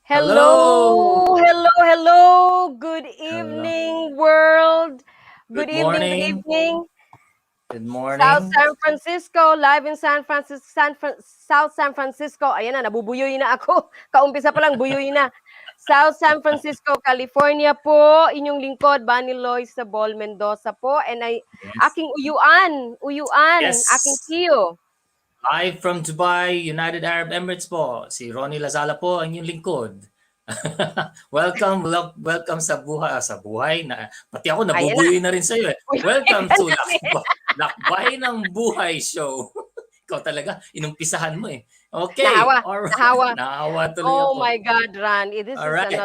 Hello, Hello. hello, hello. Good Hello. evening, world. Good Good evening, good morning. evening. Good South morning. San Francisco, live in San Francisco, South San Francisco. Ayan na, nabubuyoy na ako. Kaumpisa pa lang, buyoy na. South San Francisco, California po. Inyong lingkod, Bunny Loy sa Bol Mendoza po. And Yes. aking uyuan, aking Yes. tiyo. Live from Dubai, United Arab Emirates po. Si Ronnie Lazala po ang inyong lingkod. welcome sa buhay na pati ako Ayan na. nabubuyoy na rin sa iyo eh. Buyoy Welcome ka to na eh. Lakbay ng Buhay show. Ikaw talaga inumpisahan mo eh. Okay, Nahawa, all nahawa. right. Nahawa tuloy Oh ako. my God, Ran! All right.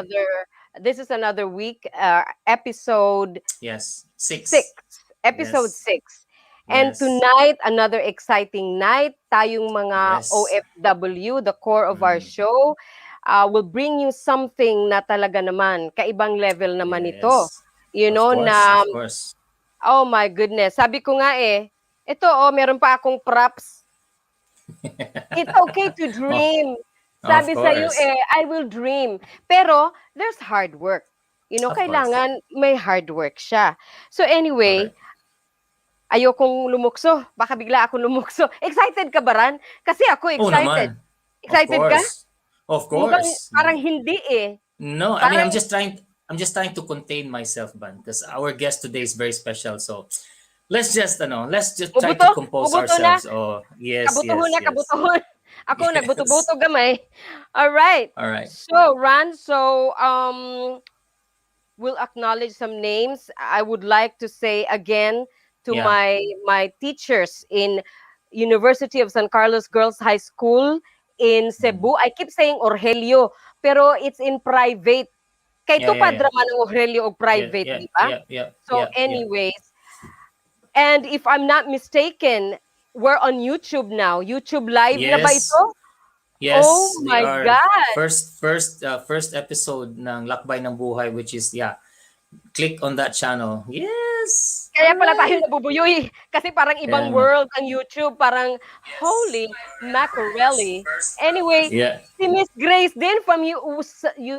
This is another week, episode Yes. six, 6. episode Yes. 6. And Yes. tonight, another exciting night. Tayong mga Yes. OFW, the core of our Mm. show, will bring you something na talaga naman, kaibang level naman ito. Yes. You Of know, course, na, of course. oh my goodness, sabi ko nga ito meron pa akong props. It's okay to Oh, dream. of Sabi sa'yo course. I will dream. Pero, there's hard work. You know, Of course. kailangan may hard work siya. So anyway, Correct. ayokong lumukso. Baka bigla akong lumukso. Excited ka ba, Ran? Kasi ako Oh excited. naman. Of Excited ka? course. Of Mukhang course. parang hindi eh. No, I mean Parang I'm just trying to contain myself, Ban, because our guest today is very special. So let's just try mubuto, to compose mubuto na. ourselves. Oh, yes, Kabutuhon yes, na, yes. kabutuhon. Ako Yes. nagbuto-buto gamay. All right. All right. So, Ran, we'll acknowledge some names. I would like to say again to Yeah. my teachers in University of San Carlos Girls High School in Mm. Cebu. I keep saying Orgelio, pero it's in private. Kay Yeah, to yeah, pa yeah. drama ng Orgelio og Yeah, private, yeah, di ba? yeah, yeah, So yeah, yeah. anyways, and if I'm not mistaken, we're on YouTube now. YouTube live na ba ito? Yes. Oh Yes, we my are God. first episode ng Lakbay ng Buhay, which is click on that channel. Yes. All Kaya pala tayo right. nabubuyoy kasi parang Kaya ibang nga. world ang YouTube, parang holy mackerelli. Anyway, Yeah. si Miss Grace din from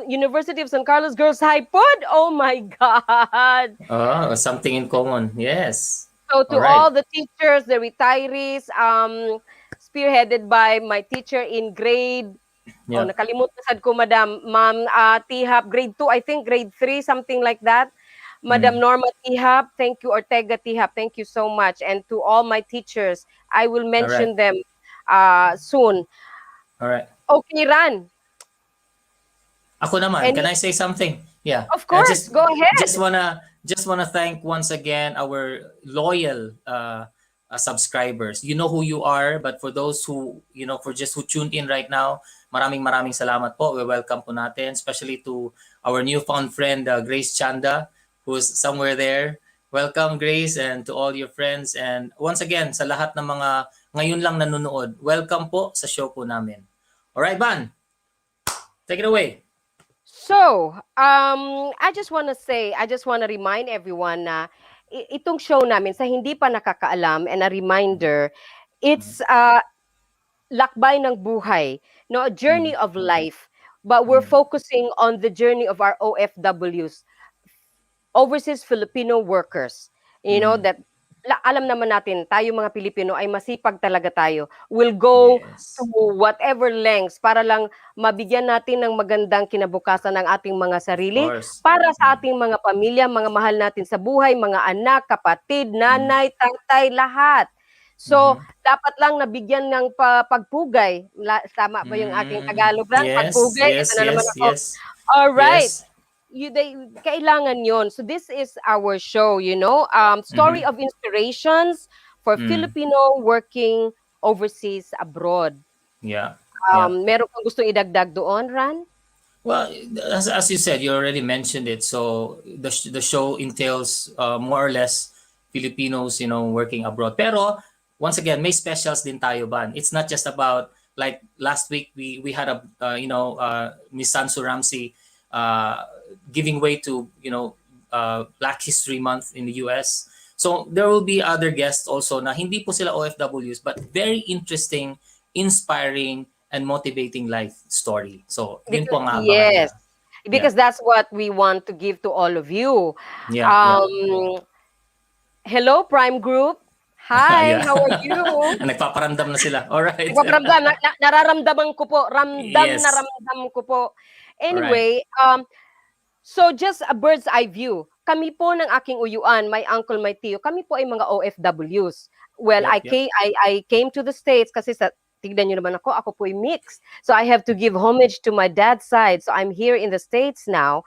University of San Carlos Girls High Pod. Oh my God. Oh, something in common. Yes. So All to all right. the teachers, the retirees, spearheaded by my teacher in Yeah. nakalimutan sad ko, Madam, Ma'am Tihap, grade 2, I think grade 3, something like that. Madam Mm. Norma Tihap, thank you. Ortega Tihap, thank you so much. And to all my teachers, I will All right. mention them soon. All right. Okay, Ran. Ako naman, can Any, I say something? Yeah. of I course, go just ahead. wanna thank once again our loyal subscribers. You know who you are, but for those who, who tuned in right now, maraming salamat po. We welcome po natin, especially to our newfound friend Grace Chanda, who's somewhere there. Welcome, Grace, and to all your friends. And once again, sa lahat ng mga ngayon lang nanonood, welcome po sa show po namin. Alright, Ban, take it away. So, I just want to remind everyone na itong show namin, sa hindi pa nakakaalam, and a reminder, it's lakbay ng buhay, no, a journey Mm. of life. But we're Mm. focusing on the journey of our OFWs, overseas Filipino workers. You know, Mm. that alam naman natin, tayo mga Pilipino ay masipag talaga tayo. We'll go to Yes. whatever lengths para lang mabigyan natin ng magandang kinabukasan ng ating mga Of sarili, course. para sa Mm. ating mga pamilya, mga mahal natin sa buhay, mga anak, kapatid, Mm. nanay, tatay, lahat. So, Mhm. dapat lang nabigyan ng pagpugay. Tama ba yung aking Mm. Tagalog, Ran? Yes, Pagpugay? Ito yes, na naman yes, ako. yes. All right. Yes. Kailangan yon. So this is our show, story Mhm. of inspirations for Mm. Filipino working overseas abroad. Yeah. Yeah. Meron kang gustong idagdag doon, Ran? Well, as you said, you already mentioned it. So the show entails more or less Filipinos, working abroad. Pero once again, may specials din tayo, Ban. It's not just about like last week we had a Miss Sansu Ramsey giving way to Black History Month in the US. So there will be other guests also na hindi po sila OFWs but very interesting, inspiring, and motivating life story. So, yun po Because ang aabangan niya. yes, Yeah. because that's what we want to give to all of you. Yeah, yeah. Um, Hello, Prime Group. Hi, Yeah. how are you? Nagpaparamdam na sila. All right. Nagpaparamdam, nararamdaman ko po, ramdam na Yes. ramdam ko po. All right. Anyway, so just a bird's eye view. Kami po ng aking uyuan, my uncle, my tio, kami po ay mga OFWs. Well, Yep, yep. I came to the States kasi sa tignan niyo naman ako po ay mix. So I have to give homage to my dad's side. So I'm here in the States now.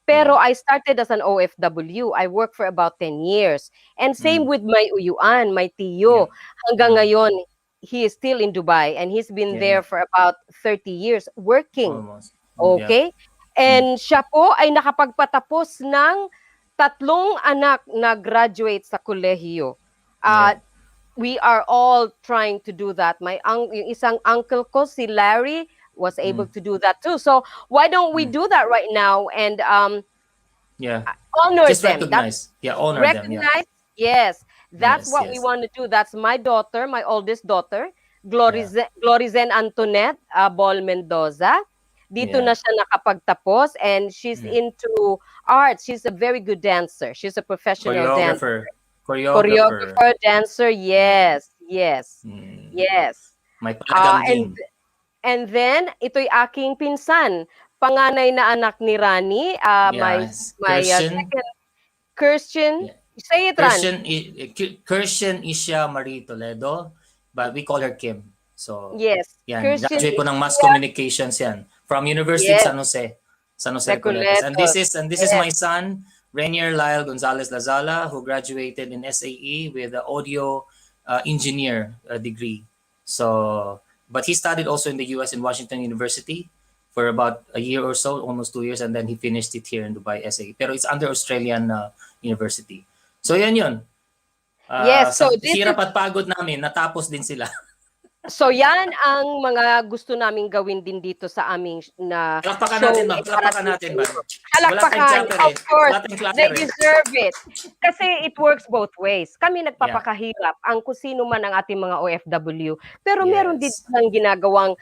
Pero Yeah. I started as an OFW. I worked for about 10 years. And same Mm. with my uyuan, my Yeah. tio. Hanggang Mm. ngayon, he is still in Dubai and he's been Yeah. there for about 30 years working. Almost. Yeah. Okay? Mm. And siya po ay nakapagpatapos ng 3 anak na graduate sa kolehiyo. Yeah. We are all trying to do that. Yung isang uncle ko, si Larry, was able Mm. to do that too. So why don't we Mm. do that right now and Yeah. honor Just them? That's recognize. Yeah, honor them. Yeah. recognize. Yes, that's Yes, what we yes. want to do. That's my daughter, my oldest daughter, Yeah. Glorizen Antoinette Bol Mendoza. Dito Yeah. na siya nakapagtapos and she's Mm. into arts. She's a very good dancer. She's a professional dancer. Choreographer. Choreographer, dancer, yes, yes, Mm. yes. May Ah, palagangging. and then ito'y aking pinsan, panganay na anak ni Rani, Yes. my Christian. second Christian. Yeah. Say it, Ran. Christian Isha Marie Toledo, but we call her Kim. So, Yes, yan. Christian Graduate po ng Mass Isha, Communications yan. From University of yes, San Jose. San Jose Recoletos. And Recoletos, this is yes. my son, Rainier Lyle Gonzalez Lazala, who graduated in SAE with the audio engineer degree. So, but he studied also in the US in Washington University for about a year or so, almost 2 years, and then he finished it here in Dubai SAE. Pero it's under Australian University. So yan yun. Yes, so Sa this hirap is at pagod namin, natapos din sila. so yan ang mga gusto naming gawin din dito sa aming na Palakpakan show natin, na ma'am. Palakpakan iparating natin, sa ma'am. inyo. Wala tayong Palakpakan, clapper of eh. course, Wala tayong they clapper eh. deserve it. Kasi it works both ways. Kami Yeah. nagpapakahirap, ang kung sino man ang ating mga OFW. Pero meron din Yes. silang ginagawang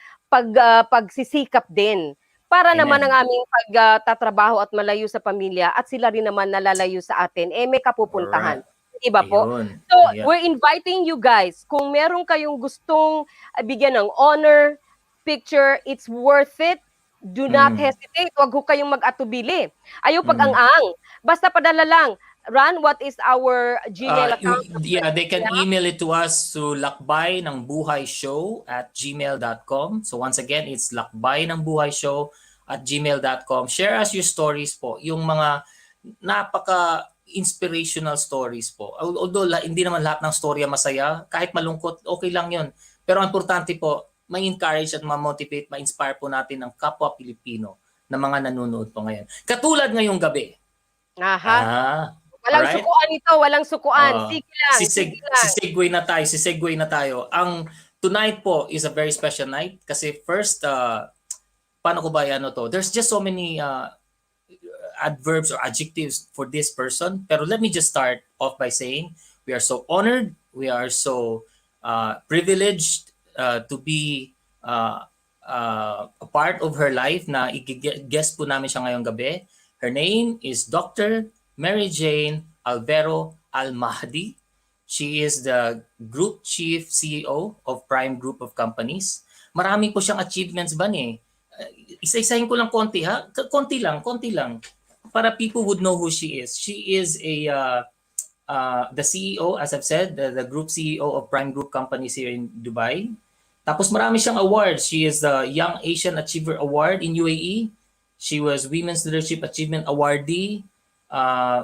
pagsisikap din para naman Amen. ang aming pagtatrabaho at malayo sa pamilya at sila rin naman nalalayo sa atin, may kapupuntahan. Alright. Iba po? Ayun. So, Yeah. we're inviting you guys, kung meron kayong gustong bigyan ng honor, picture, it's worth it. Do not hesitate. Huwag ho kayong mag-atubili. Ayaw pag-ang-ang. Basta padala lang. Ran, what is our Gmail account? Yeah, they can email it to us to lakbay ng buhay show at gmail.com. So once again, it's lakbay ng buhay show at gmail.com. Share us your stories po. Yung mga napaka-inspirational stories po. Although hindi naman lahat ng storya masaya, kahit malungkot, okay lang yun. Pero ang importante po, ma-encourage at ma-motivate, ma-inspire po natin ang kapwa Pilipino na mga nanonood po ngayon. Katulad ngayong gabi. Aha. Walang alright? sukuan ito, walang sukuan. Sige lang, sige lang. Segue na tayo. Ang tonight po is a very special night kasi first, paano ko ba yan to? There's just so many adverbs or adjectives for this person. Pero let me just start off by saying we are so honored, we are so privileged to be a part of her life na i-guest po namin siya ngayong gabi. Her name is Dr. Mary Jane Alvero Al-Mahdi. She is the Group Chief CEO of Prime Group of Companies. Marami po siyang achievements ba ni? Isa-isahin ko lang konti ha? Konti lang. Para people would know who she is. She is the CEO, as I've said, the Group CEO of Prime Group Companies here in Dubai. Tapos marami siyang awards. She is the Young Asian Achiever Award in UAE. She was Women's Leadership Achievement Awardee.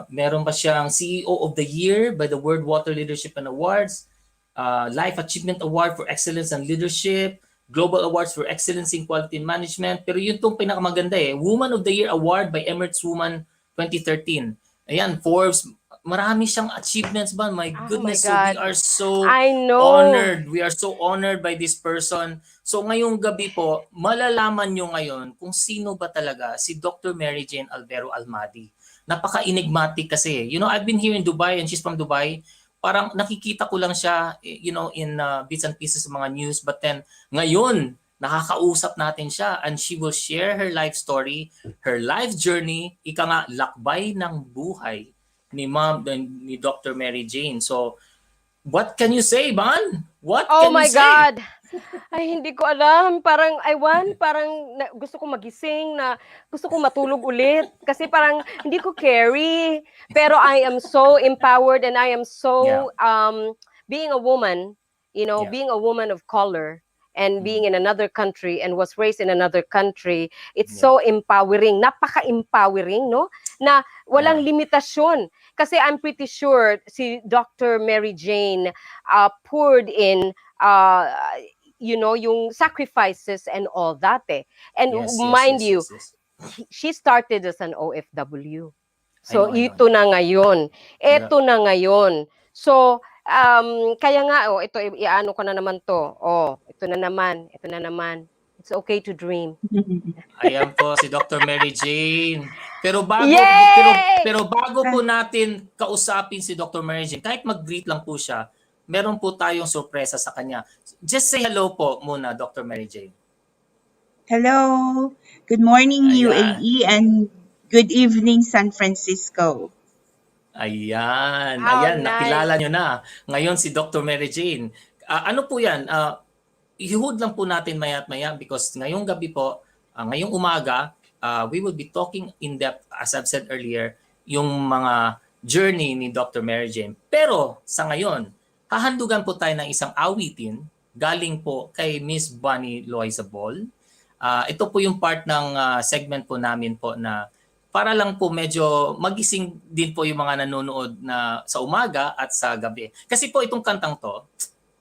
Meron pa siyang CEO of the Year by the World Water Leadership and Awards. Life Achievement Award for Excellence and Leadership. Global Awards for Excellence in Quality Management. Pero yun tong pinakamaganda Woman of the Year Award by Emirates Woman 2013. Ayan, Forbes. Marami siyang achievements ba? My goodness, so we are so honored. We are so honored by this person. So ngayong gabi po, malalaman nyo ngayon kung sino ba talaga si Dr. Mary Jane Alvero Al-Mahdi. Napaka-enigmatic kasi. I've been here in Dubai and she's from Dubai. Parang nakikita ko lang siya, in bits and pieces sa mga news. But then, ngayon, nakakausap natin siya and she will share her life story, her life journey, ika nga, lakbay ng buhay ni Ma'am ni Dr. Mary Jane. So, what can you say, Ban? What Oh can you my say? God! Ay, hindi ko alam. Parang, gusto ko magising na gusto ko matulog ulit. Kasi parang hindi ko carry. Pero I am so empowered and I am Yeah. so, being a woman, Yeah. being a woman of color and being in another country and was raised in another country, it's Yeah. so empowering. Napaka-empowering, no? Na walang Yeah. limitasyon. Kasi I'm pretty sure si Dr. Mary Jane poured in yung sacrifices and all that eh. And Yes, mind you, yes. she started as an OFW. I know, So, I know. ito na ngayon. Yeah. Ito na ngayon. So, kaya nga, ito, iano ko na naman to. Ito na naman. It's okay to dream. Ayan po si Dr. Mary Jane. Pero bago Yay! pero bago po natin kausapin si Dr. Mary Jane, kahit mag-greet lang po siya, meron po tayong sorpresa sa kanya. Just say hello po muna, Dr. Mary Jane. Hello. Good morning, Ayan. UAE, and good evening, San Francisco. Ayan. How Ayan, nice. nakilala nyo na. Ngayon si Dr. Mary Jane. Ano po yan? Ihuhod lang po natin maya't maya because ngayong gabi po, ngayong umaga, we will be talking in depth, as I've said earlier, yung mga journey ni Dr. Mary Jane. Pero sa ngayon, hahandugan po tayo ng isang awitin galing po kay Miss Bunny Loiza Ball. Ito po yung part ng segment po namin po na para lang po medyo magising din po yung mga nanonood na sa umaga at sa gabi. Kasi po itong kantang to,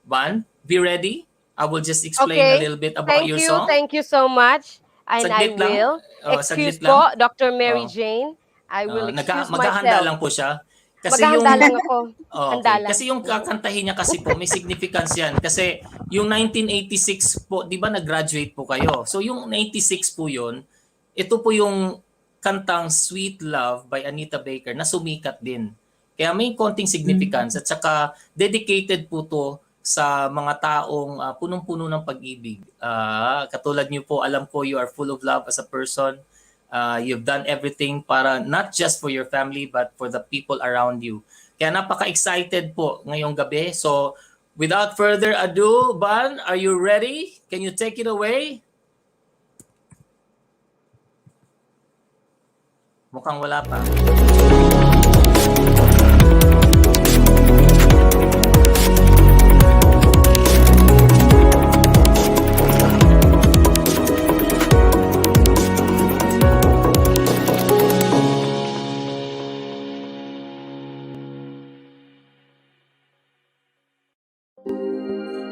Van, be ready. I will just explain a little bit about your song. Thank you so much. And Saglit I will. lang. Excuse Saglit lang. po, Dr. Mary Jane. I will excuse maghahanda myself. lang po siya. Kasi Maghahanda lang ako. Okay. Handa lang. Kasi yung kakantahin niya kasi po may significance yan. Kasi yung 1986 po, di ba nag-graduate po kayo? So yung 96 po yun, ito po yung kantang Sweet Love by Anita Baker na sumikat din. Kaya may konting significance at saka dedicated po to sa mga taong punong-puno ng pag-ibig. Katulad niyo po, alam ko you are full of love as a person. You've done everything para not just for your family but for the people around you. Kaya napaka-excited po ngayong gabi. So without further ado, Ban, are you ready? Can you take it away? Mukhang wala pa.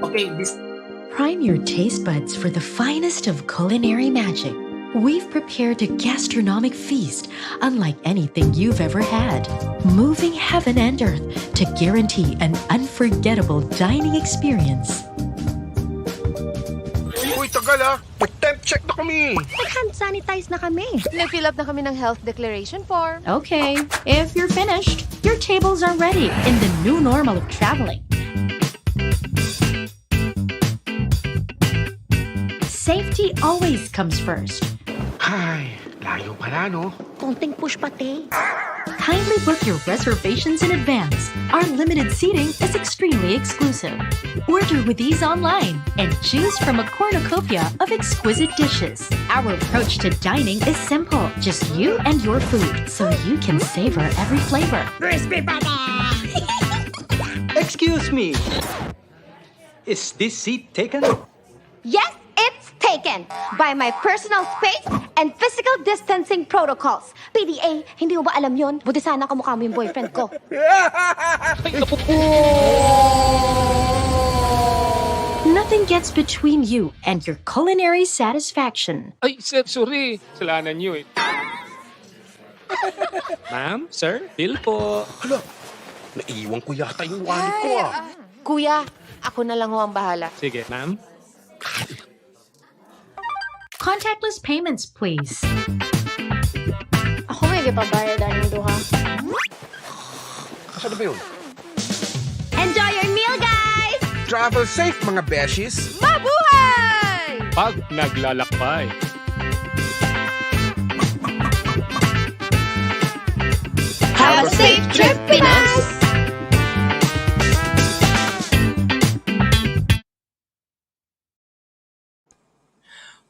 Okay, Prime your taste buds for the finest of culinary magic. We've prepared a gastronomic feast unlike anything you've ever had, moving heaven and earth to guarantee an unforgettable dining experience. Uy, tagal ah! Mag-temp check na kami! Hand sanitize na kami. Nag-fill up na kami ng health declaration form. Okay, if you're finished, your tables are ready in the new normal of traveling. Safety always comes first. Ay, layo pala no? Konting push pati. Kindly book your reservations in advance. Our limited seating is extremely exclusive. Order with ease online and choose from a cornucopia of exquisite dishes. Our approach to dining is simple. Just you and your food, so you can savor every flavor. Excuse me. Is this seat taken? Yes, it's taken by my personal space and physical distancing protocols. PDA, hindi mo ba alam yon? Buti sana kamukha mo yung boyfriend ko. Nothing gets between you and your culinary satisfaction. Ay, sir, sorry. Kasalanan niyo eh. Ma'am, sir, bill po. Hala, naiwan ko yata yung wallet ko ah. Kuya, ako na lang ho ang bahala. Sige, ma'am. Contactless payments, please. Ako may gipabayad ang duha. Saan na ba yun? Enjoy your meal, guys! Travel safe mga beshies! Mabuhay! pag naglalakbay. Have a safe trip, Pinas!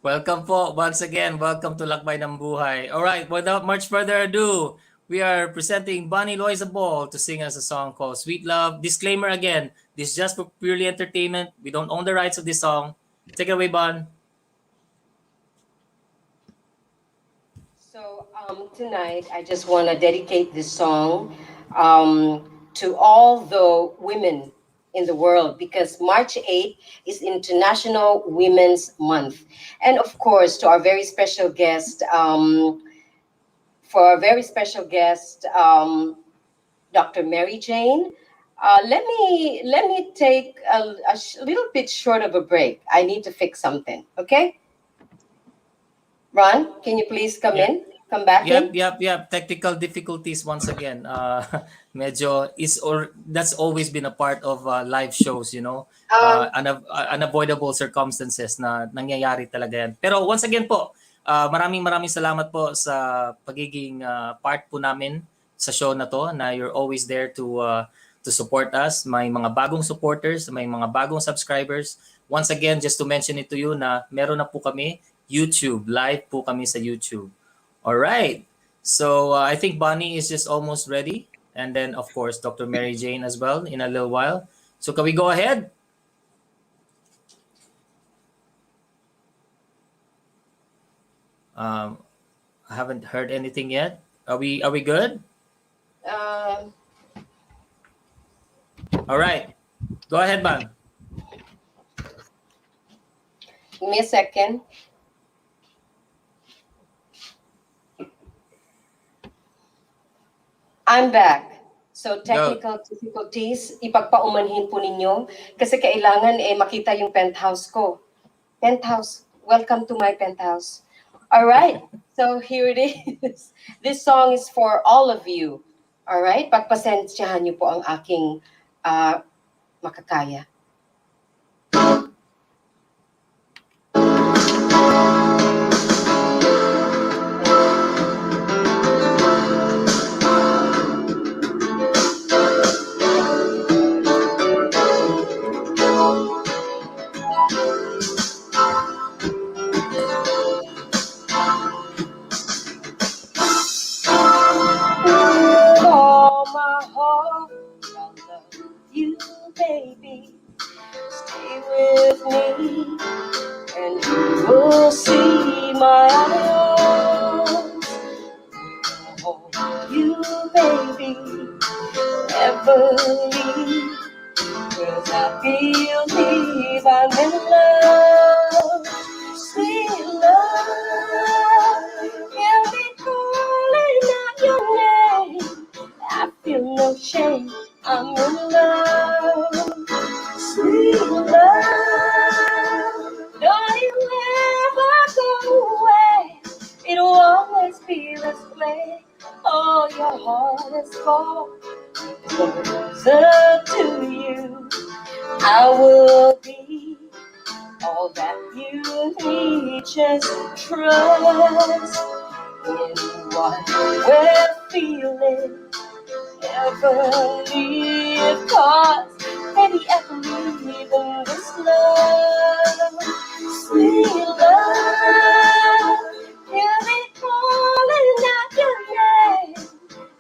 Welcome po once again. Welcome to Lakbay ng Buhay. All right, without much further ado, we are presenting Bonnie Loiza Ball to sing us a song called Sweet Love. Disclaimer again, this is just for purely entertainment. We don't own the rights of this song. Take it away, Bon. So tonight, I just want to dedicate this song to all the women in the world because March 8th is International Women's Month. And of course, to our very special guest, Dr. Mary Jane. Let me take a little bit short of a break. I need to fix something. Okay, Ron, can you please come back in? Yep. Technical difficulties once again. Medyo that's always been a part of live shows, you know. Unavoidable circumstances na nangyayari talaga yan. Pero once again po, maraming salamat po sa pagiging part po namin sa show na to, na you're always there to support us. May mga bagong supporters, may mga bagong subscribers. Once again, just to mention it to you na meron na po kami YouTube, live po kami sa YouTube. All right. So I think Bonnie is just almost ready. And then, of course, Dr. Mary Jane as well in a little while. So can we go ahead? I haven't heard anything yet. Are we good? All right. Go ahead, Bon. Give me a second. I'm back. So technical difficulties, ipagpaumanhin po ninyo kasi kailangan makita yung penthouse ko. Penthouse, welcome to my penthouse. All right, so here it is. This song is for all of you. All right, pagpasensyahan niyo po ang aking makakaya. Baby, stay with me, and you will see my arms. Hold you, baby, never leave, 'cause I believe I'm in love. Sweet love, hear me calling out your name. I feel no shame, I'm in love. Sweet love, don't you ever go away. It'll always be this way. Oh, your heart is full, closer to you. I will be all that you need. Just trust in what we're feeling. Never leave, 'cause baby, I believe in this love. Sweet love, hear me calling out your name.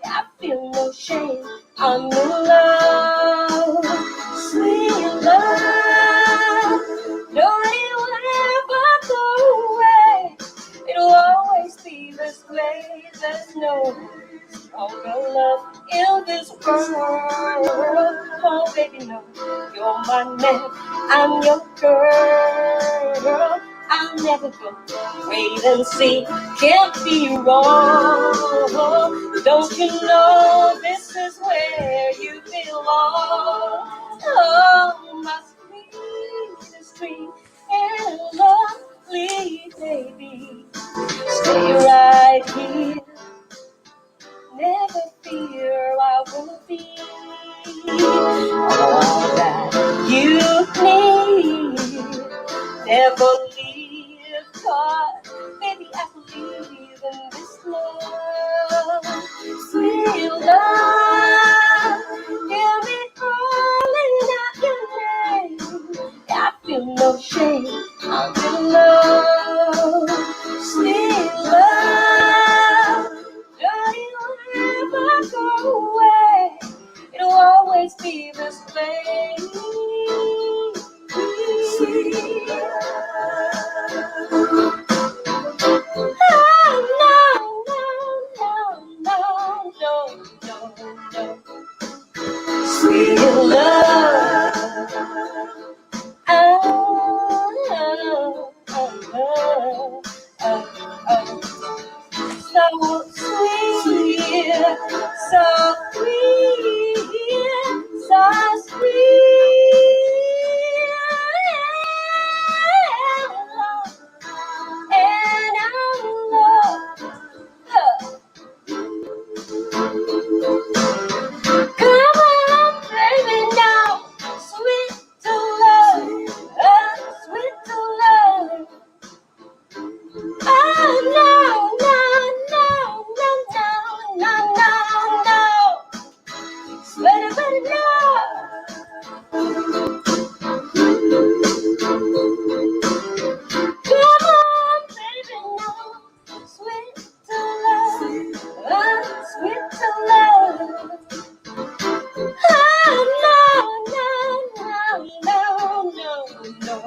I feel no shame, I'm in love. Sweet love, don't you ever go away. It'll always be this way. There's no stronger love in this world. Oh, baby, no, you're my man, I'm your girl. I'll never go. Wait and see, can't be wrong. Don't you know this is where you belong? Oh, my sweetest dream and lovely baby, stay right here. Never fear, I will be all that you need. Never leave.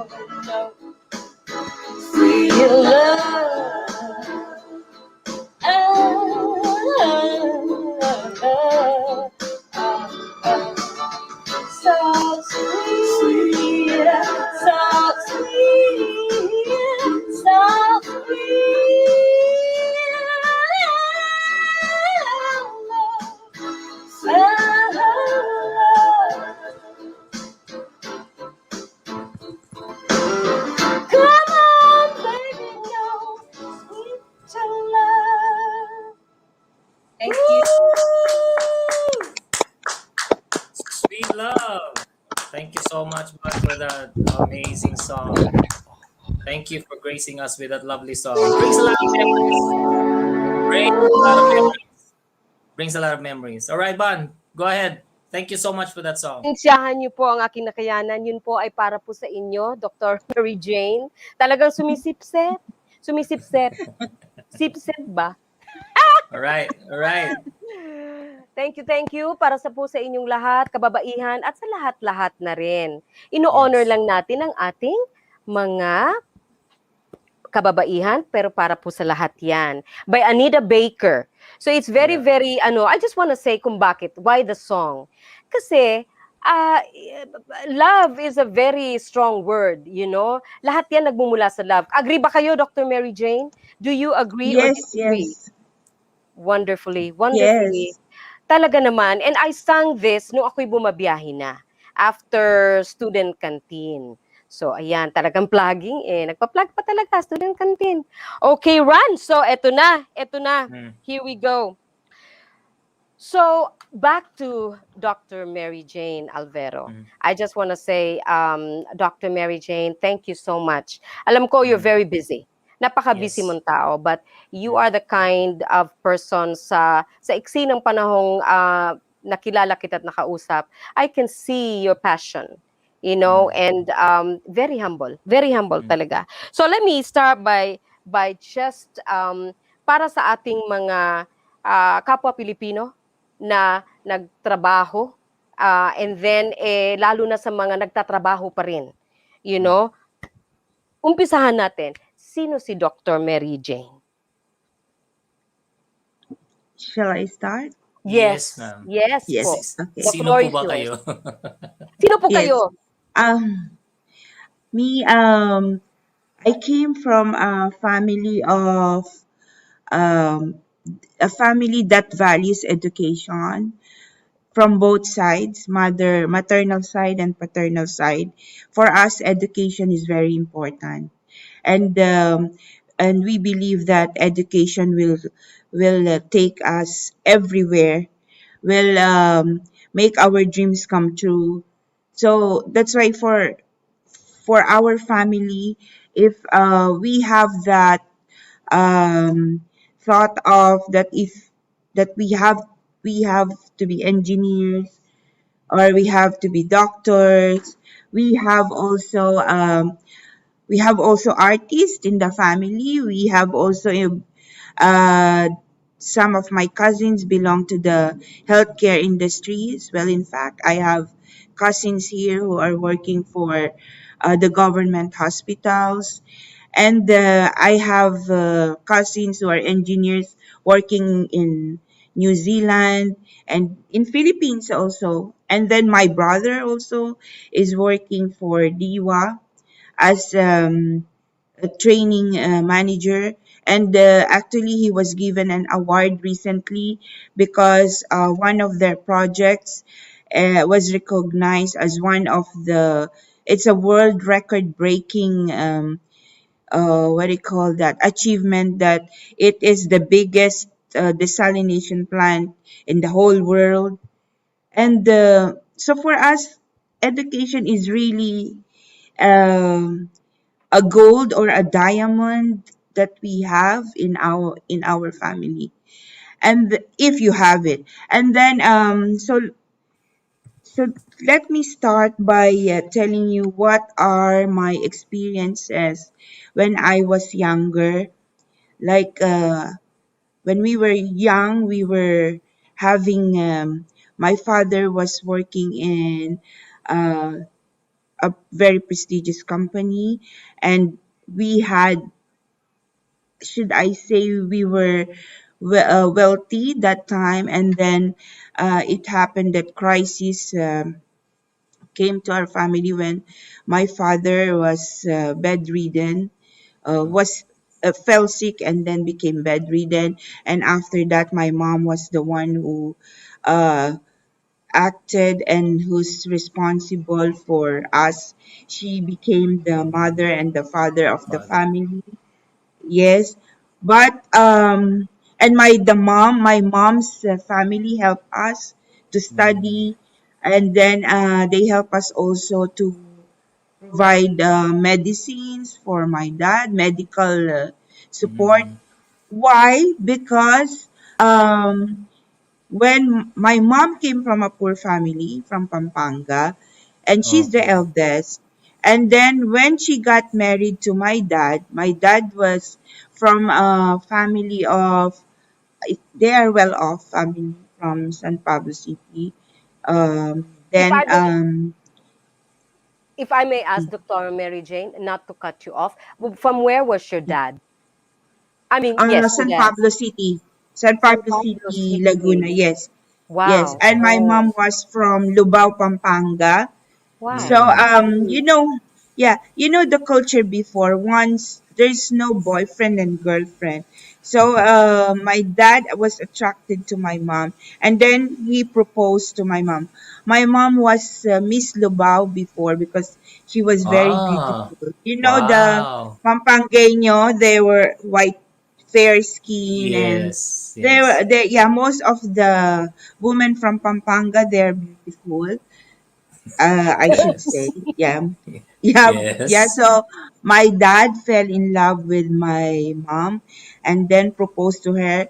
no. Real love. So sweet, so sweet, so sweet. Come on, baby, no sweet to love. Thank you. Sweet love. Thank you so much, Bud, for that amazing song. Thank you for gracing us with that lovely song. Brings a lot of memories. Brings a lot of memories. Brings a lot of memories. All right, Bun, go ahead. Thank you so much for that song. Siyahan niyo po ang aking nakayanan. Yun po ay para po sa inyo, Dr. Mary Jane. Talagang sumisipsip. Sumisipsip. Sipsip ba? All right. All right. Thank you para sa po sa inyong lahat, kababaihan, at sa lahat-lahat na rin. Ino-honor Yes. lang natin ang ating mga kababaihan, pero para po sa lahat yan. By Anita Baker. So it's very, Yeah. very, I just want to say kung bakit, why the song. Kasi, love is a very strong word, you know? Lahat yan nagmumula sa love. Agree ba kayo, Dr. Mary Jane? Do you agree or Yes, disagree? yes, Wonderfully. yes. Talaga naman. And I sang this nung ako'y bumabiyahe na after student canteen. So, ayan, talagang plugging eh. Nagpa-plug pa talaga, student canteen. Okay, run. So, eto na. Here we go. So, back to Dr. Mary Jane Alvero. I just want to say, Dr. Mary Jane, thank you so much. Alam ko you're very busy. Napaka-busy Yes. mong tao, but you are the kind of person sa iksi ng panahong nakilala kita at nakausap, I can see your passion, you know, and very humble talaga. So let me start by just para sa ating mga kapwa Pilipino na nagtrabaho and then lalo na sa mga nagtatrabaho pa rin, you know, umpisahan natin. Sino si Dr. Mary Jane? Shall I start? Yes. ma'am. Yes Yes, po. okay. The Sino floor po is ba yours. kayo? Sino po Yes. kayo? Me, I came from a family of a family that values education from both sides, maternal side and paternal side. For us, education is very important, and we believe that education will take us everywhere, will make our dreams come true. So that's why for our family, if we have that thought of that, if that we have to be engineers, or we have to be doctors. We have also artists in the family. We have also uh, some of my cousins belong to the healthcare industries. Well, in fact, I have cousins here who are working for the government hospitals. And I have cousins who are engineers working in New Zealand and in Philippines also. And then my brother also is working for DIWA as a training manager. And actually, he was given an award recently because one of their projects was recognized as one of it's a world record breaking what do you call that achievement, that it is the biggest desalination plant in the whole world. And so for us, education is really um, a gold or a diamond that we have in our family, and if you have it. And then so let me start by telling you what are my experiences when I was younger. Like when we were young, we were having my father was working in uh, a very prestigious company, and we had, should I say, we were wealthy that time, and then it happened that crisis came to our family when my father was bedridden, was fell sick and then became bedridden, and after that my mom was the one who uh, acted and who's responsible for us. She became the mother and the father of the Father. family. Yes, but and my mom's family helped us to Mm. study, and then they help us also to provide medicines for my dad, medical support. Mm. Why? Because when my mom came from a poor family from Pampanga, and she's the Okay. eldest. And then when she got married to my dad was from a family of, they are well off family from San Pablo City. If Then I may, if I may ask Dr. Mary Jane, not to cut you off, from where was your dad? I mean, yes, your San dad. Pablo City, San San Pablo Pablo City, Laguna. City. Yes, yes. Wow. And Okay. my Oh, mom was from Lubao, Pampanga. So, wow. Mm. you Mm. know, yeah, you know the culture before. Once there's no boyfriend and girlfriend. So, my dad was attracted to my mom, and then he proposed to my mom. My mom was Miss Lubao before because she was very Ah. beautiful. You know, the Wow. Pampangueño, they were white, fair skin, and Yes. Yes. yeah, most of the women from Pampanga, they're beautiful, I should say. Yeah. Yeah. Yeah. Yes. So my dad fell in love with my mom and then proposed to her.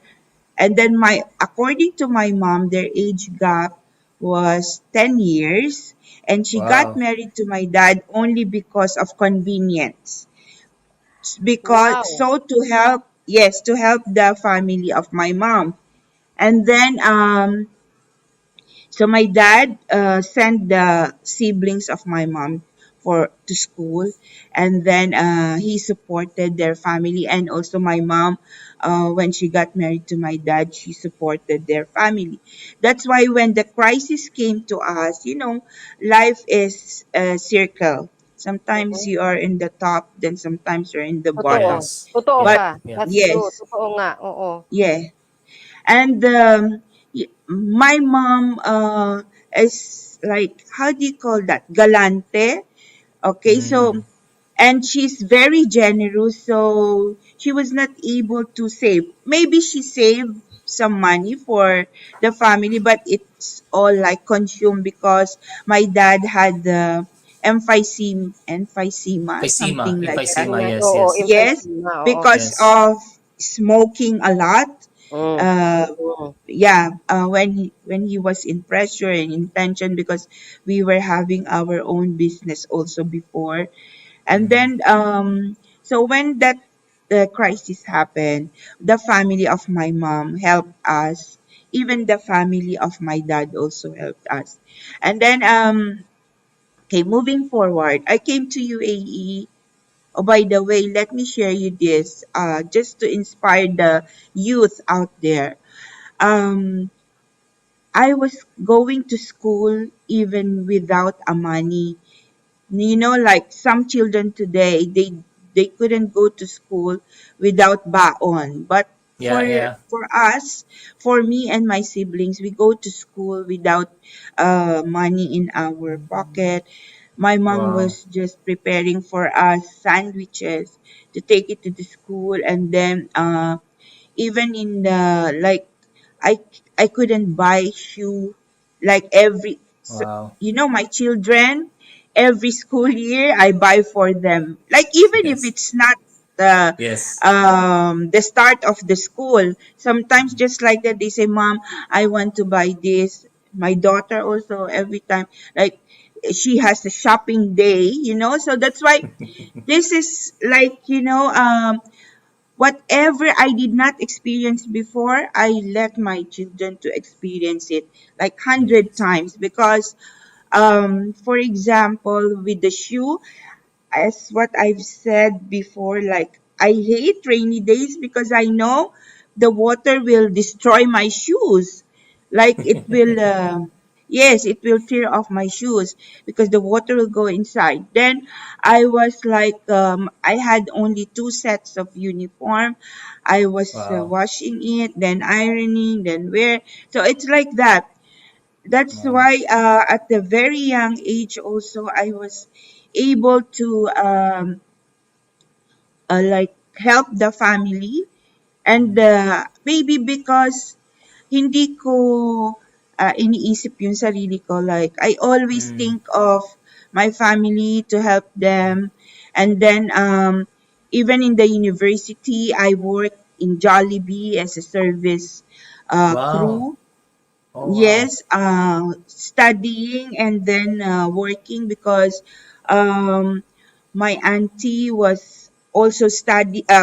And then according to my mom, their age gap was 10 years. And she got Wow. married to my dad only because of convenience. Because, Wow. so to help, yes, to help the family of my mom. And then, so my dad sent the siblings of my mom for to school, and then he supported their family, and also my mom, when she got married to my dad, she supported their family. That's why when the crisis came to us, life is a circle. Sometimes Mhm. you are in the top, then sometimes you're in the Totoo. bottom. Yes. Totoo Yeah. But ka. Yeah. That's true. yes, Totoo nga. Oo. yeah. And my mom is like, how do you call that, galante. Okay, Mm. so, and she's very generous, so she was not able to save. Maybe she saved some money for the family, but it's all like consumed because my dad had the emphysema, Emphysema. something like that. Emphysema. Yes. Oo, Yes. Yes, emphysema, oo. because Yes. of smoking a lot. Hmm, uh mm. yeah, when he was in pressure and in tension, because we were having our own business also before. And Mm. then so when that crisis happened, the family of my mom helped us, even the family of my dad also helped us. And then okay, moving forward, I came to UAE. Oh, by the way, let me share you this, just to inspire the youth out there. um I was going to school even without a money. Like some children today, they couldn't go to school without baon. But for Yeah. Yeah. for us, for me and my siblings, we go to school without money in our pocket. My mom Wow. was just preparing for us sandwiches to take it to the school, and then even in the, like, I I couldn't buy shoe like Wow. my children, every school year I buy for them, like, even if Yes. it's not the Yes. the start of the school. Sometimes just like that, they say, "Mom, I want to buy this." My daughter also, every time, like, she has a shopping day, so that's why this is like, whatever I did not experience before, I let my children to experience it like 100 Yes. times, because For example, with the shoe, as what I've said before, like I hate rainy days because I know the water will destroy my shoes. Like it will, yes, it will tear off my shoes because the water will go inside. Then I was like, I had only two sets of uniform. I was Wow. washing it, then ironing, then wear. So it's like that. That's Wow. why at the very young age also I was able to like help the family, and maybe because hindi ko iniisip yung sarili ko, like I always Mm. think of my family to help them. And then even in the university I worked in Jollibee as a service Wow. crew. Oh, wow. Yes, studying and then working because um, my auntie was also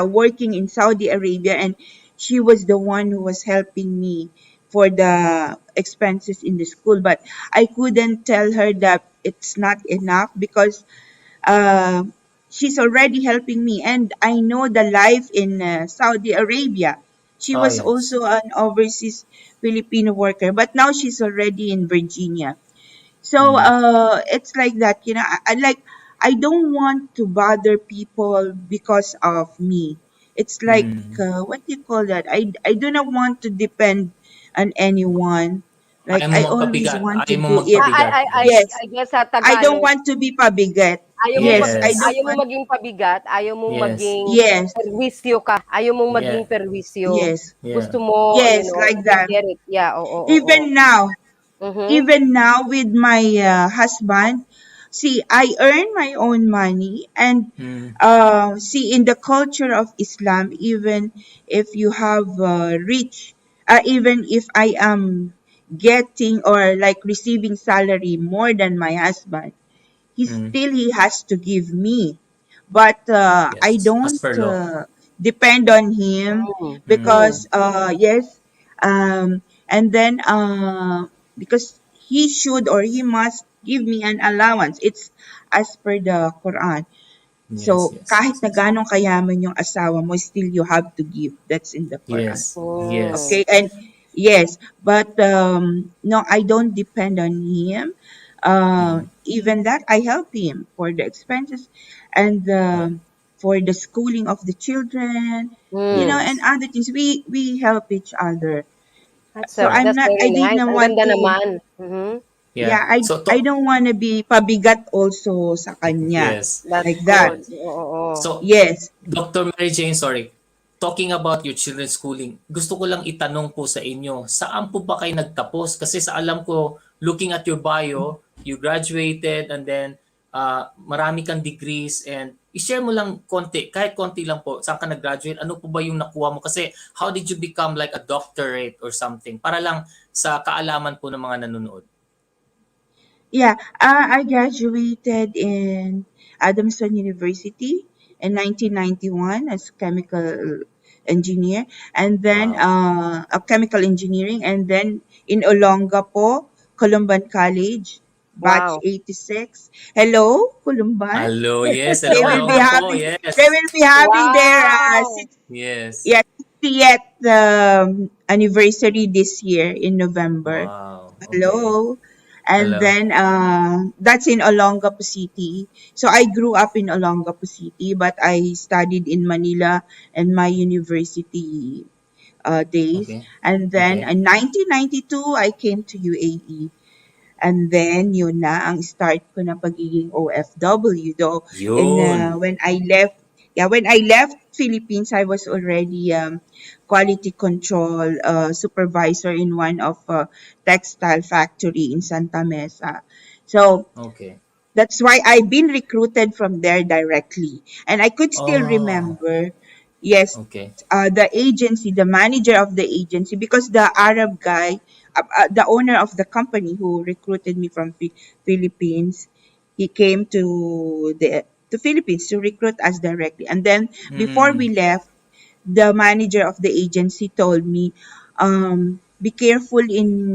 working in Saudi Arabia, and she was the one who was helping me for the expenses in the school. But I couldn't tell her that it's not enough because uh, she's already helping me, and I know the life in Saudi Arabia. She Oh, was yes. also an overseas Filipino worker, but now she's already in Virginia. So Mm. it's like that, you know. I don't want to bother people because of me. It's like Mm. what do you call that? I do not want to depend on anyone. Like Ayaw mo I always magpabigat. want to Ayaw mo do it. magpabigat. Yes. Yes, I guess sa I don't Tagalog, want to be pabigat. ayaw mong Yes, I Yes. don't ayaw mong want. maging pabigat, ayaw mong Yes. maging Yes, perwisyo ka, ayaw mong maging Yeah. perwisyo. yes, Gusto Yeah. mo, yes, like you that. get it. Yeah, oo, oo. Even now, Mhm. even now with my husband, see, I earn my own money, and Mm. see, in the culture of Islam, even if you have rich, even if I am getting or like receiving salary more than my husband, Mm. he has to give me, but I Yes. As don't per law. depend on him Mm, mm. because yes, and then because he should or he must give me an allowance. It's as per the Quran. Yes. So Yes. kahit na ganong kayaman yung asawa mo, still you have to give. That's in the Quran. Yes. Mm. Okay, and yes, but no, I don't depend on him. Mm. Even that, I help him for the expenses and Yeah. for the schooling of the children, you know, Mm. and Yes. other things. We help each other. So So, I'm That's not. very I nice. didn't Ang want ganda to. naman. Mhm. Yeah, yeah. So, I don't want to be pabigat also sa kanya, yes. That's like that. good. Yes. Oo, oo. So, Yes. Dr. Mary Jane, sorry. Talking about your children's schooling, gusto ko lang itanong po sa inyo, saan po ba kayo nagtapos? Kasi sa alam ko, looking at your bio, you graduated and then marami kang degrees and i-share mo lang konti, kahit konti lang po, saan ka nag-graduate, ano po ba yung nakuha mo? Kasi how did you become like a doctorate or something? Para lang sa kaalaman po ng mga nanonood. Yeah, I graduated in Adamson University in 1991 as chemical engineer, and then Wow. a chemical engineering, and then in Olongapo, Columban College, batch Wow. 86. Hello, Columban. Hello, yes. They Hello, will be hello po. having they Yes. will be having their Wow! Yes. yeah, 60th anniversary this year in November. Wow. Okay. Hello. And Hello. then that's in Olongapo City. So I grew up in Olongapo City, but I studied in Manila and my university days. Okay. And then Okay. in 1992, I came to UAE. And then, yun na, ang start ko na pagiging OFW. Though, Yun. when I left, yeah, when I left Philippines, I was already quality control supervisor in one of textile factory in Santa Mesa. So, Okay. that's why I've been recruited from there directly. And I could still Oh. remember, yes, Okay. the agency, the manager of the agency, because the Arab guy, the owner of the company who recruited me from Philippines, he came to Philippines to recruit us directly. And then before Mm. we left, the manager of the agency told me, be careful in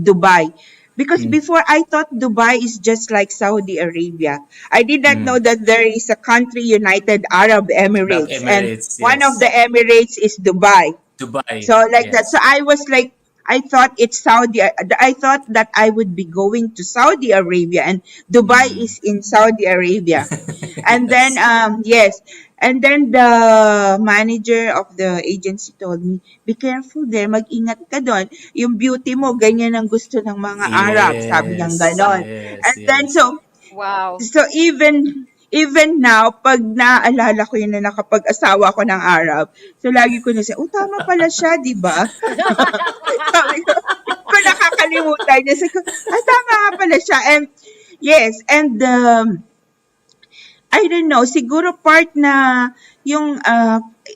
Dubai Because Mm. before I thought Dubai is just like Saudi Arabia. I did not know Mm. that there is a country, United Arab Arab Emirates, and Emirates, one of the yes. Emirates is Dubai. Dubai, So like that. So yes. I was like, I thought it's Saudi. I thought that I would be going to Saudi Arabia, and Dubai Mm. is in Saudi Arabia. And then, Yes. yes. And then the manager of the agency told me, be careful there, mag-ingat ka doon. Yung beauty mo, ganyan ang gusto ng mga Arab. Sabi niyang Yes, ganon. yes, And then, yes. Wow. so even now, pag naaalala ko yun na nakapag-asawa ko ng Arab, so lagi ko na siya, oh, tama pala siya, di ba? Sabi ko, hindi ko nakakalimutan niya. Sabi ko, tama nga pala siya. And yes, and I don't know, siguro part na yung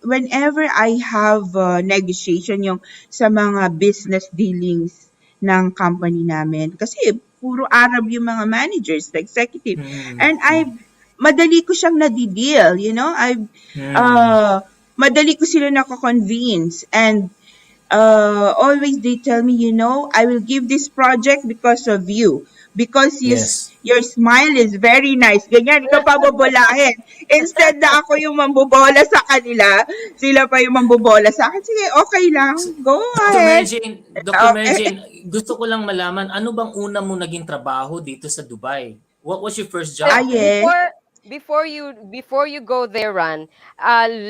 whenever I have negotiation yung sa mga business dealings ng company namin. Kasi puro Arab yung mga managers, the executive. Mm. And madali ko siyang nadideal, you know? Mm. Madali ko sila nako-convince. And always they tell me, you know, I will give this project because of you. Because Yes. your smile is very nice. Ganyan, ikaw pa bubulahin. Instead na ako yung mambobola sa kanila, sila pa yung mambobola sa akin. Sige, okay lang. Go Dr. Mary ahead. Jane, Dr. Mary Okay. Jane, gusto ko lang malaman, ano bang una mo naging trabaho dito sa Dubai? What was your first Ah, job Well, there? yes. before you go there, Ran,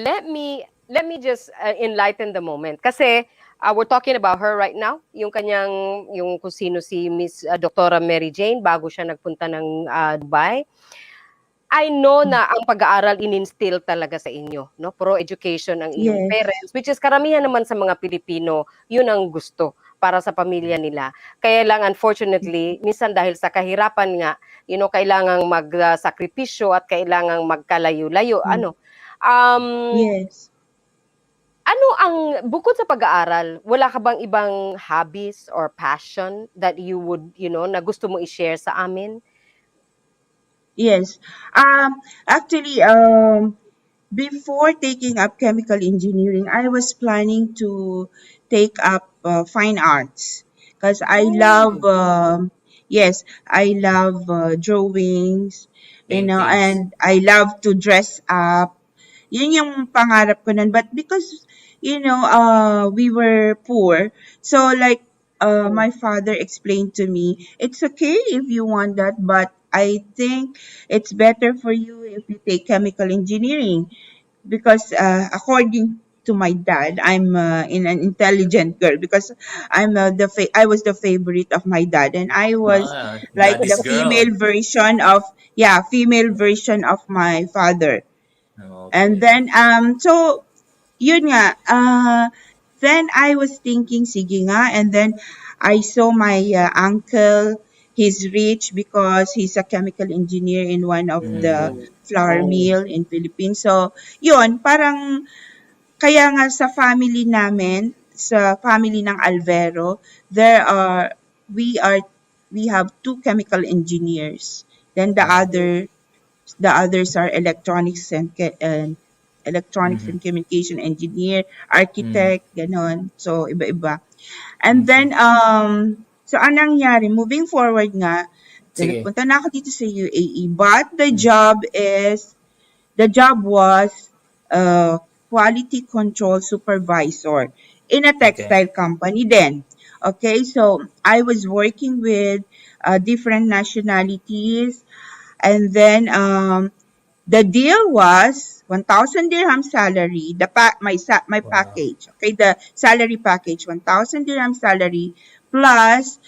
let me just enlighten the moment. Kasi we're talking about her right now, yung kung sino si Miss Dr. Mary Jane bago siya nagpunta ng Dubai. I know na ang pag-aaral in-instill talaga sa inyo, no? Pro education ang iyong Yes. parents, which is karamihan naman sa mga Pilipino, yun ang gusto para sa pamilya nila. Kaya lang unfortunately, minsan dahil sa kahirapan nga, kailangang magsakripisyo at kailangang magkalayo-layo. Um, Yes. ano ang bukod sa pag-aaral, wala ka bang ibang hobbies or passion that you would, na gusto mo i-share sa amin? Yes. Actually, before taking up chemical engineering, I was planning to take up fine arts because I love, Oh. yes, I love drawings, Paintings. and I love to dress up. Yun yung pangarap ko nun. But because, we were poor, so like, my father explained to me, it's okay if you want that, but I think it's better for you if you take chemical engineering because according to my dad, I'm in an intelligent girl because I was the favorite of my dad, and I was like the Daddy's girl. female version of my father. And Okay. then so yun nga, then I was thinking, sige nga, and then I saw my uncle, he's rich because he's a chemical engineer in one of the Mm. flour mill in Philippines. So, yun, parang, kaya nga sa family namin, sa family ng Alvero, we are, we have two chemical engineers. Then Okay. the others are electronics Mhm. and communication engineer, Mm. architect, ganon. So, iba-iba. And Okay. then, so anong nangyari? Moving forward nga, then Sige. nagpunta na ako dito sa UAE. But Mm. the job was quality control supervisor in a Okay. textile company then. Okay, so I was working with different nationalities, and then the deal was 1,000 dirham salary, my Wow. package. Okay, the salary package, 1,000 dirham salary plus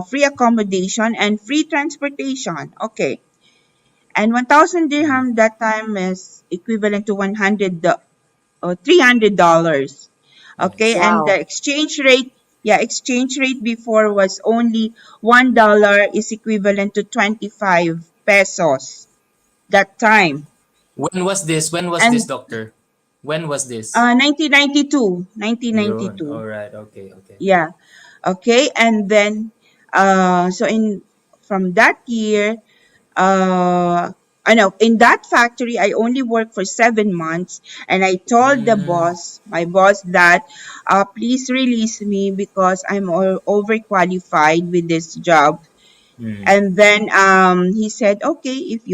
free accommodation and free transportation. Okay. And 1,000 Mm. dirham that time is equivalent to $300. Okay, Yes. and the Wow. exchange rate before was only $1 is equivalent to 25 pesos that time. When was this? When was this, And doctor? When was this? 1992, Yun. 1992. All right. Okay. Okay. Yeah. Okay. And then, so from that year, uh, I know in that factory I only worked for 7 months, and I told the Mm, boss, my boss, that please release me because I'm overqualified with this job. mm, And then he said, okay, if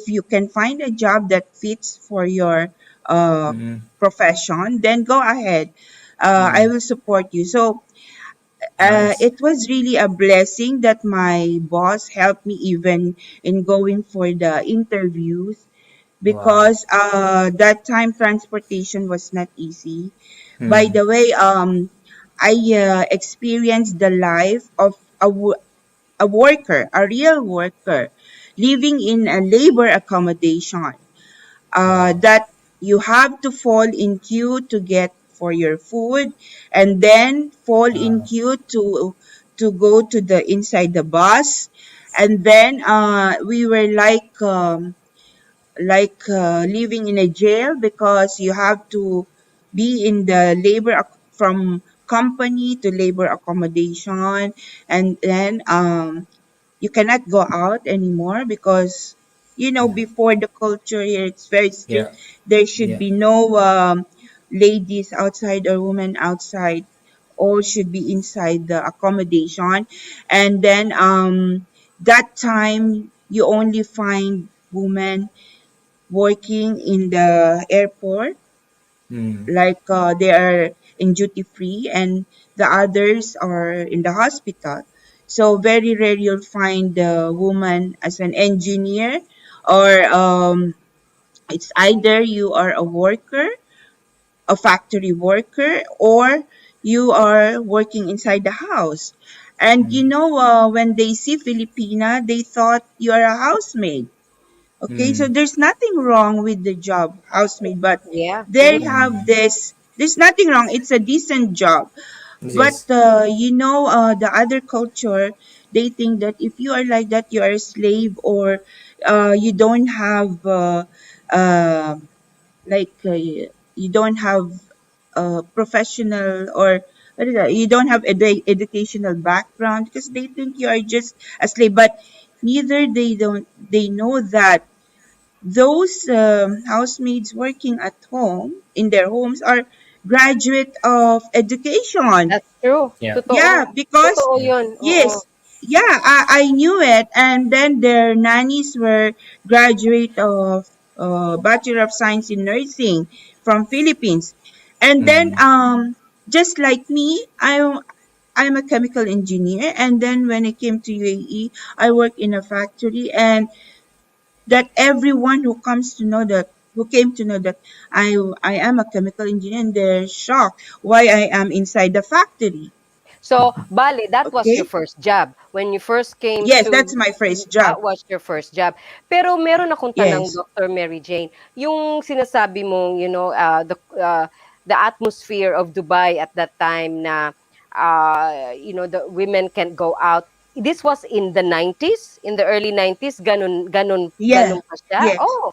you can find a job that fits for your uh, mm, profession, then go ahead. I mm. will support you. So Nice. it was really a blessing that my boss helped me even in going for the interviews, Wow. because that time transportation was not easy. By Mm, the way, I experienced the life of a worker, a real worker, living in a labor accommodation, wow. that you have to fall in queue to get for your food, and then fall in Wow. queue to go to the inside the bus. And then we were living in a jail, because you have to be in the from company to labor accommodation. And then you cannot go out anymore, because Yeah. before the culture here, it's very Yeah. strict. There should Yeah. be no ladies outside or women outside. All should be inside the accommodation. And then that time you only find women working in the airport, Mm, like they are in duty free, and the others are in the hospital. So very rare you'll find the woman as an engineer, or it's either you are a worker, a factory worker, or you are working inside the house. And mm, when they see Filipina, they thought you are a housemaid. Okay, so mm, there's nothing wrong with the job, housemaid, but Yeah. they Mhm. have mm. this. There's nothing wrong. It's a decent job, but Yes. the other culture, they think that if you are like that, you are a slave, or you don't have uh, like you don't have professional, or what is that? You don't have educational background, because they think you are just a slave. But neither they know that those housemaids working at home in their homes are graduate of education. That's true. Yeah. Yeah, Totoo. because Totoo Yeah. 'yun, oo. yes, yeah, I knew it. And then their nannies were graduate of Bachelor of Science in Nursing from Philippines. And then Mm, just like me, I'm a chemical engineer. And then when I came to UAE, I work in a factory, and that everyone who came to know that I am a chemical engineer, and they're shocked why I am inside the factory. So, bale, that was your Okay? first job. When you first came Yes, to that's my first that job. was your first job. Pero meron akong tanong, Yes. Dr. Mary Jane. Yung sinasabi mong, the atmosphere of Dubai at that time na, the women can't go out. This was in the 90s, in the early 90s, Yeah. ganun pa siya. Yes. Oh,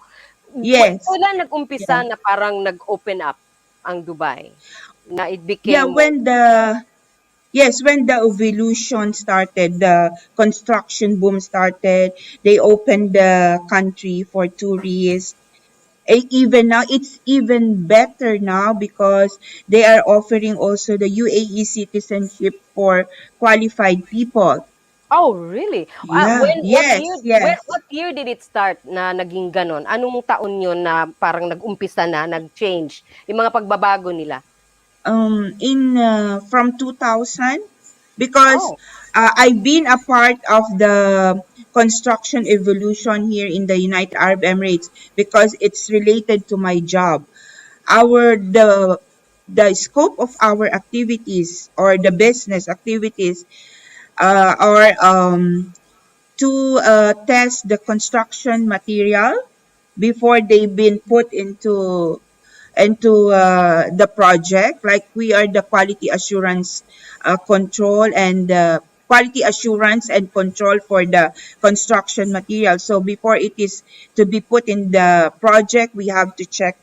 Yes. kailan nag-umpisa Yeah. na parang nag-open up ang Dubai? Na it Yeah, became more. when the evolution started, the construction boom started, they opened the country for tourists. Even now, it's even better now, because they are offering also the UAE citizenship for qualified people. Oh, really? Yeah. Yes. Yes. What year did it start na naging gano'n? Anong taon 'yon na parang nag-umpisa na, nag-change, yung mga pagbabago nila? In from 2000, because Oh, I've been a part of the construction evolution here in the United Arab Emirates, because it's related to my job. Our the scope of our activities, or the business activities, are to test the construction material before they've been put into the project. Like, we are the quality assurance control, and quality assurance and control for the construction material. So before it is to be put in the project, we have to check.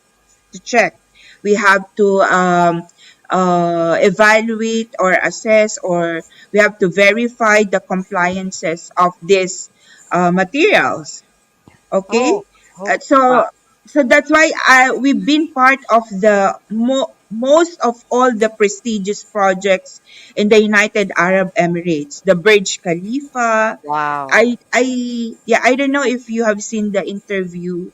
We have to evaluate or assess, or we have to verify the compliances of this materials. Okay, Oh, oh, so wow. that's why we've been part of the most of all the prestigious projects in the United Arab Emirates, the Burj Khalifa. Wow. I don't know if you have seen the interview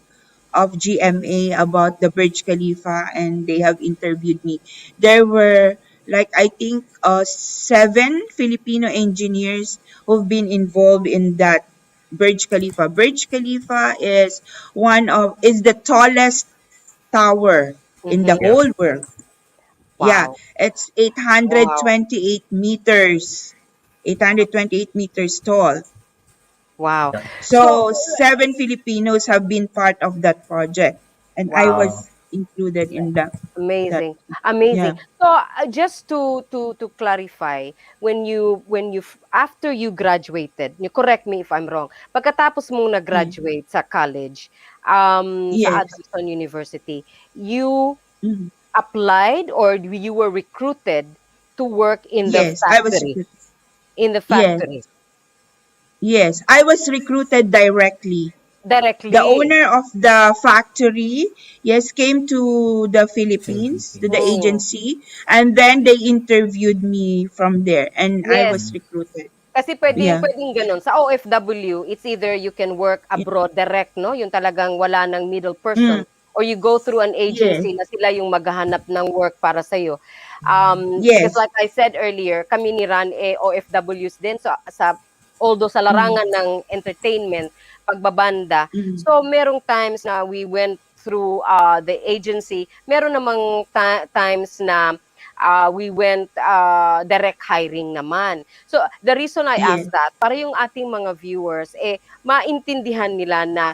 of GMA about the Burj Khalifa, and they have interviewed me. There were, like, I think, seven Filipino engineers who've been involved in that Burj Khalifa. Burj Khalifa is the tallest tower in the Mm-hmm. Yeah. whole world. Yeah, Wow. it's Wow. 828 meters. 828 meters tall. Wow. Yeah. So, So seven Filipinos have been part of that project, and I wow. Wow. was included in that. Amazing. Amazing. Yeah. So, just to clarify, after you graduated, you correct me if I'm wrong. Pagkatapos mong Yeah. nag-graduate sa college, sa Yes. Adamson University, you Mhm. applied or you were recruited to work in the Yes. I was factory. recruited. In the Yes. factory Yes. I was recruited directly. The directly. owner of the factory, yes, came to the Philippines, to the Philippines. Hmm. agency, and then they interviewed me from there, and I Yes. was recruited. Kasi pwedeng Yeah. pwedeng gano'n. Sa OFW, it's either you can work Yeah. abroad direct, 'no, yung talagang wala ng middle Mm. person, or you go through an Yes. agency na sila yung maghahanap ng work para sa'yo. Because Yes. like I said earlier, kami ni Ran, OFWs din sa although sa Mm. larangan ng entertainment, pagbabanda. Mm. So merong times na we went through the agency, meron namang times na we went direct hiring naman. So the reason I Yes. asked that, para yung ating mga viewers, maintindihan nila na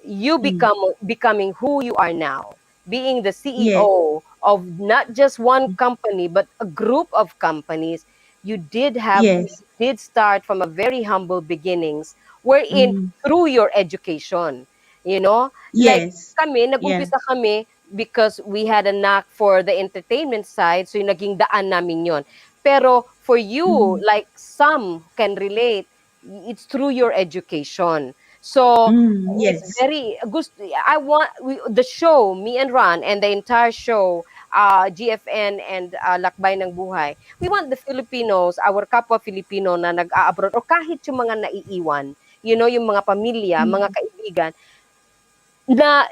you Mm. becoming who you are now, being the Yes. CEO of not just one company but a group of companies. You Yes. did start from a very humble beginnings, wherein Mm. through your education, like Yes. kami, Yeah. nag-umpisa kami because we had a knack for the entertainment side, so yung naging daan namin yon. Pero for you, Mm. like some can relate, it's through your education. So Mm. it's Yes. very good. The show, me and Ron, and the entire show, GFN and Lakbay ng Buhay. We want the Filipinos, our kapwa Filipino na nag-a-abroad, or kahit yung mga naiiwan, yung mga pamilya, mga Mm. kaibigan, na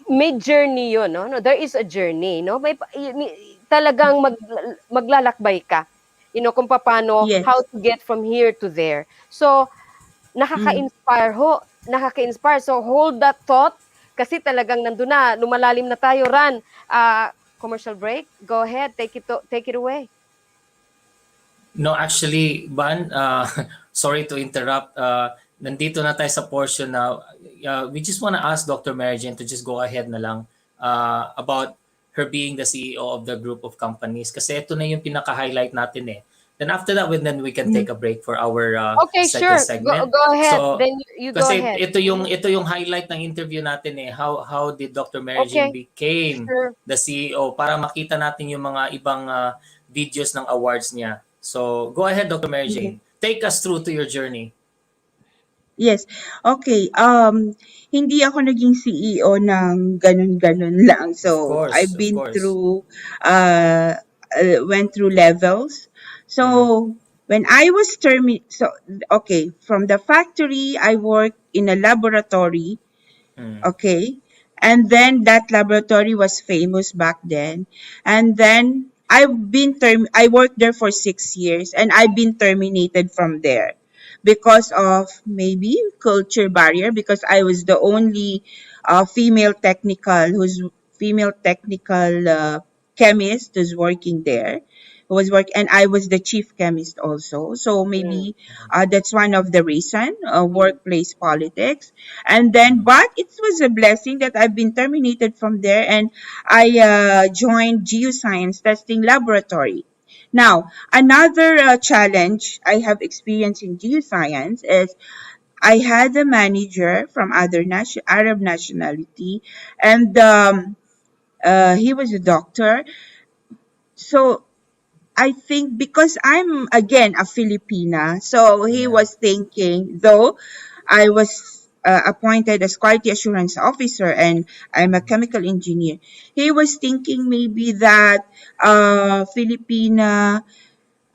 may journey yun, no? No, there is a journey, no? Talagang maglalakbay ka. Kung paano, how Yes. to get from here to there. So, Mm. nakaka-inspire. So, hold that thought kasi talagang nandun na, lumalalim na tayo, Ran. Commercial break, go ahead, take it away. No, actually, Ban, sorry to interrupt. Nandito na tayo sa portion na we just want to ask Dr. Mary Jane to just go ahead na lang about her being the CEO of the group of companies. Kasi ito na yung pinaka-highlight natin eh. Then after that, then we can take Mm. a break for our Okay, second sure. segment. Go ahead. So, Then you go kasi ahead. ito yung highlight ng interview natin eh. How did Dr. Mary Jane Okay, became sure. the CEO para makita natin yung mga ibang videos ng awards niya. So, go ahead, Dr. Mary Yes. Jane. Take us through to your journey. Yes. Okay. Hindi ako naging CEO ng ganun-ganun lang. So, I've Of been course. through, went through levels. Mm, So, when I was okay, from the factory, I worked in a laboratory. mm, Okay. And then that laboratory was famous back then. And then I worked there for 6 years, and I've been terminated from there because of maybe culture barrier, because I was the only female technical chemist who's working there. Who was work And I was the chief chemist also. So Mm, maybe that's one of the reason, mm, workplace politics. And then, mm, but it was a blessing that I've been terminated from there, and I joined geoscience testing laboratory. Now, another challenge I have experienced in geoscience is I had a manager from Arab nationality, and he was a doctor. So I think because I'm again a Filipina, so he yeah. was thinking, though I was appointed as quality assurance officer and I'm a chemical engineer. He was thinking maybe that Filipina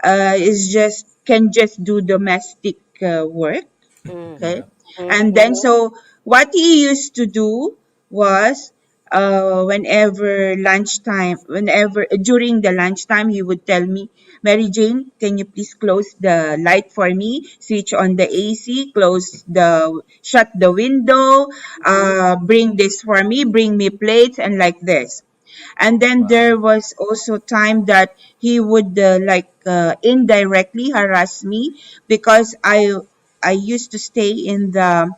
is just can just do domestic work. Mm. Okay. And Mhm. then, so what he used to do was, whenever lunchtime, whenever during the lunchtime, he would tell me, Mary Jane, can you please close the light for me? Switch on the AC, shut the window, bring this for me, bring me plates, and like this. And then Wow. there was also time that he would indirectly harass me because I used to stay in the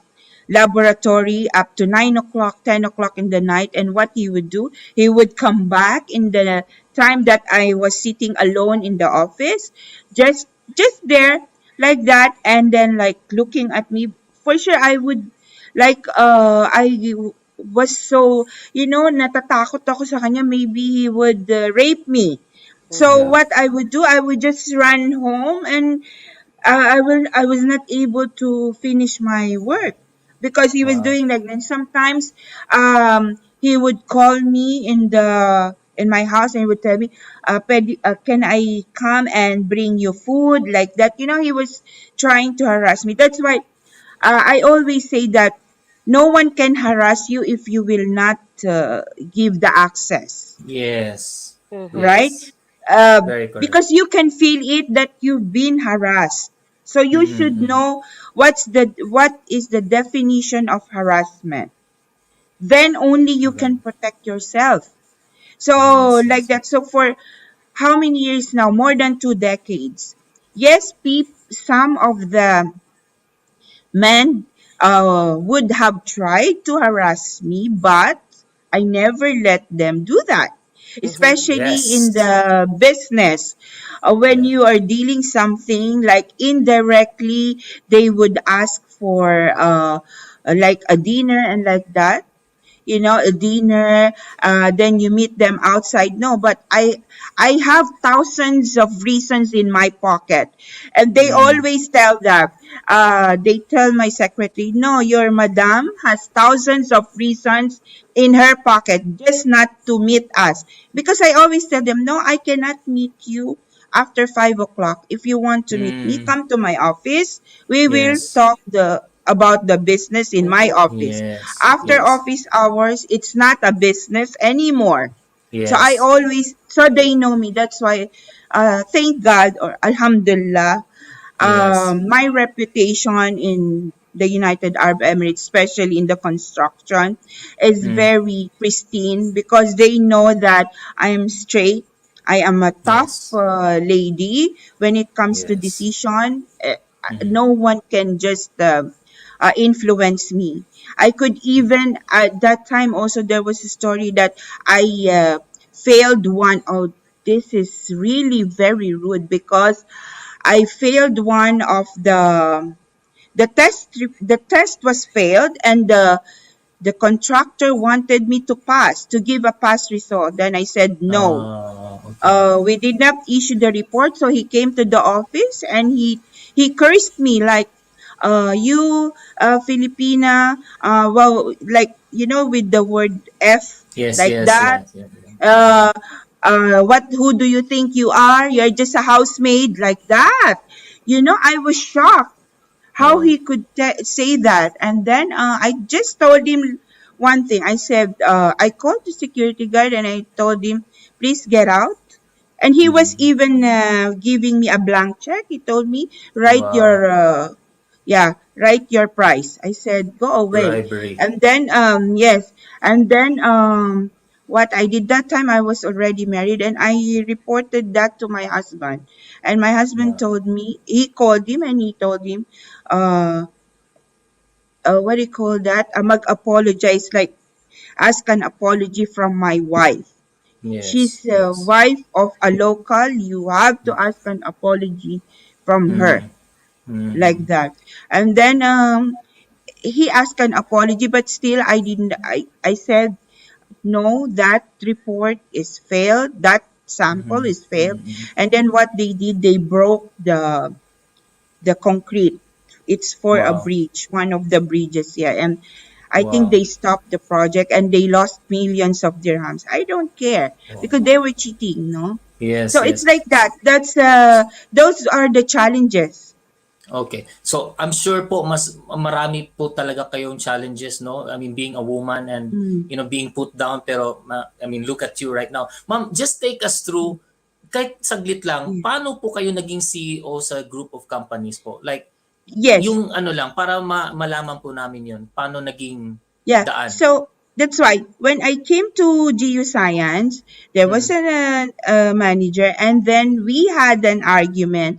laboratory up to 9 o'clock, 10 o'clock in the night. And what he would do, he would come back in the time that I was sitting alone in the office, just just there like that, and then like looking at me. For sure, I would I was so, natatakot ako sa kanya. Maybe he would rape me. So Mhm. Yeah. what I would do, I would just run home, and I was not able to finish my work because he was Wow. doing like that. Sometimes he would call me in my house and he would tell me, can I come and bring you food like that? He was trying to harass me. That's why I always say that no one can harass you if you will not give the access, Yes. Mhm. right? Yes. Uh, Very correct. because you can feel it that you've been harassed. So you should Mm-mm-mm. know what is the definition of harassment. Then only you Okay. can protect yourself. So Yes. like Yes. that. So for how many years now? More than 2 decades. Yes, some of the men would have tried to harass me, but I never let them do that. Mhm. Especially in Yes. the business, when Yeah. you are dealing something like indirectly, they would ask for like a dinner and like that, a dinner, then you meet them outside. No, but I have thousands of reasons in my pocket, and they Mm. always tell that. They tell my secretary, no, your madam has thousands of reasons in her pocket just not to meet us, because I always tell them, no, I cannot meet you after 5 o'clock. If you want to meet me, Mm. come to my office. We will Yes. talk about the business in my Mhm. office. Yes. After Yes. office hours, it's not a business anymore. Yes. So they know me. That's why, thank God, or Alhamdulillah, Yes. my reputation in the United Arab Emirates, especially in the construction, is Mm. very pristine because they know that I am straight. I am a tough Yes. lady when it comes to Yes. decision. Mm-hmm. No one can just influence me. I could even, at that time also, there was a story that I failed one. Oh, this is really very rude because I failed one of the test. The test was failed, and the contractor wanted me to pass, to give a pass result. Then I said no. Okay. We did not issue the report, so he came to the office and he cursed me like, you Filipina, well, like, with the word F, Yes. like Yes. that. Yeah. Yeah. Yeah. uh, who do you think you are? You're just a housemaid, like that. I was shocked how Wow. he could say that. And then I just told him one thing. I said, I called the security guard and I told him, please get out. And he was Mm-hmm. even giving me a blank check. He told me, Wow. write your price. I said, go away. Bribery. And then, yes. And then, what I did that time, I was already married and I reported that to my husband. And my husband Wow. told me, he called him and he told him, uh, what do you call that? Mag-apologize, like ask an apology from my wife. Yes. She's a Yes. wife of a local. You have to ask an apology from her, Mm. Mm-hmm. like that. And then he asked an apology, but still I didn't. I said no. That report is failed. That sample Mm-hmm. is failed. Mm-hmm. And then what they did, they broke the concrete. it's for a Wow. bridge, one of the bridges here. And I think Wow. they stopped the project and they lost millions of dirhams. I don't care Wow. because they were cheating, no? Yes, So it's yes. like that. That's those are the challenges. Okay. So I'm sure po mas marami po talaga kayong challenges, no? I mean, being a woman and Mm. being put down, pero I mean, look at you right now. Ma'am, just take us through kahit saglit lang, Yeah. paano po kayo naging CEO sa group of companies po? Like Yes. yung ano lang para malaman po namin 'yon. Paano naging Yeah. daan? So that's why when I came to GU Science, there was Mm. a manager, and then we had an argument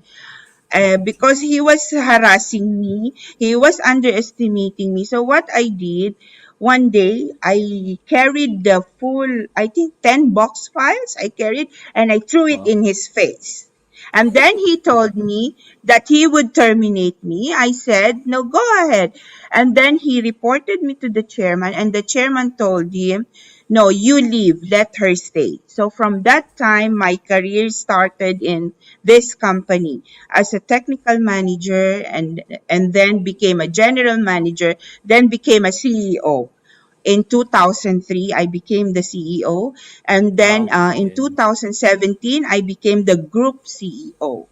because he was harassing me, he was underestimating me. So what I did, one day I carried the full, I think 10 box files I carried, and I threw it Wow. in his face. And then he told me that he would terminate me. I said, no, go ahead. And then he reported me to the chairman, and the chairman told him, no, you leave, let her stay. So from that time, my career started in this company as a technical manager, and then became a general manager, then became a CEO. In 2003, I became the CEO, and then in Okay. 2017, I became the group CEO.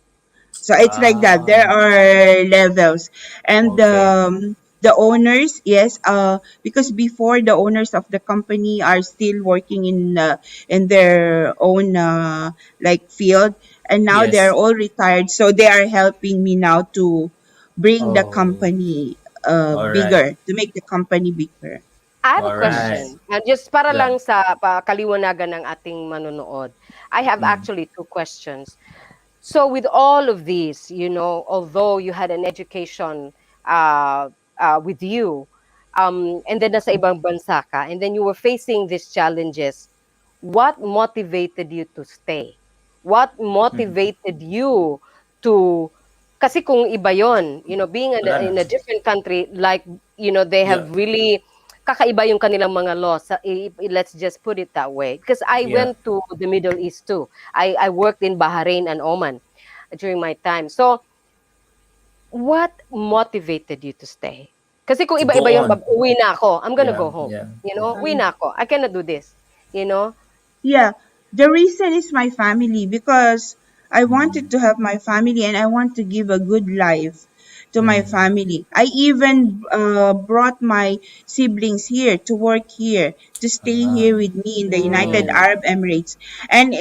So it's like that. There Ah, are levels, and okay. the owners, yes, because before the owners of the company are still working in their own like field, and now they are Yes. all retired. So they are helping me now to bring the Oh, company all right. bigger, to make the company bigger. I have a All right. Yes. question. Just para Yeah. lang sa kaliwanagan ng ating manonood. I have Mm. actually two questions. So with all of these, although you had an education with you, and then nasa ibang bansa ka, and then you were facing these challenges, what motivated you to stay? What Mm. motivated you to, kasi kung iba yon, being Wala na. in a different country, like, they Yeah. have really, kakaiba yung kanilang mga laws. Let's just put it that way. Because I Yeah. went to the Middle East too. I worked in Bahrain and Oman during my time. So, what motivated you to stay? Kasi kung To iba-iba go yun, on. uwi na ako. I'm gonna Yeah. go home. Yeah. Yeah. Uwi na ako. I cannot do this. You know? Yeah, the reason is my family, because I wanted Mm. to have my family and I want to give a good life to my Mm. family. I even brought my siblings here to work here, to stay Ah. here with me in the United Mm. Yeah. Arab Emirates. And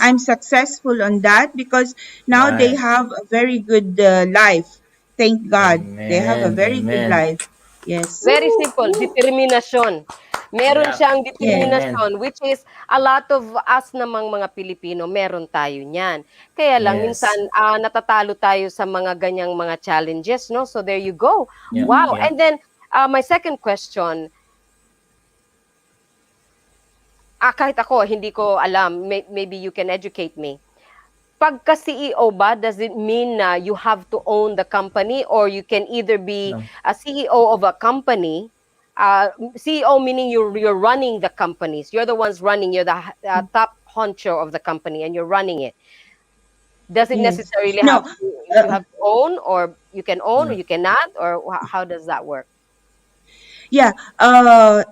I'm successful on that because now they Right. have a very good life. Thank God. They have a Amen. very good Amen. life. Yes. Very Woo! simple, Woo! determinasyon. Meron Yeah. siyang Yes. Amen. determinasyon, which is a lot of us namang mga Pilipino, meron tayo niyan. Kaya lang minsan Yes. natatalo tayo sa mga ganyang mga challenges, no? So there you go. Yeah. Wow. Yeah. And then my second question, kahit ako hindi ko alam, maybe you can educate me. Pagka CEO ba, does it mean na you have to own the company, or you can either be No. a CEO of a company, CEO meaning you're running the companies, you're the ones running, you're the top honcho of the company and you're running it. Does it Yes. necessarily No. have to, you Uh, have to own, or you can own or No. you cannot, or how does that work? Yeah.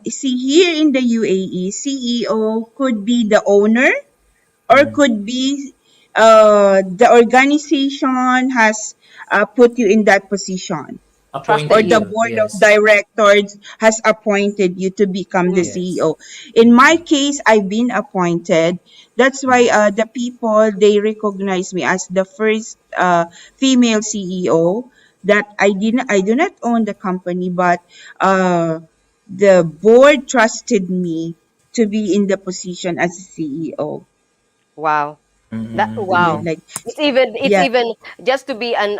See, here in the UAE, CEO could be the owner, or Mm. could be the organization has put you in that position, or Trusted Appointed the you. you. board of Yes. directors has appointed you to become the Mm. Yes. CEO. In my case, I've been appointed. That's why the people, they recognize me as the first female CEO. That I do not own the company, but the board trusted me to be in the position as a CEO. Wow. Yeah, Wow. Mm-mm. like It's yeah, even just to be an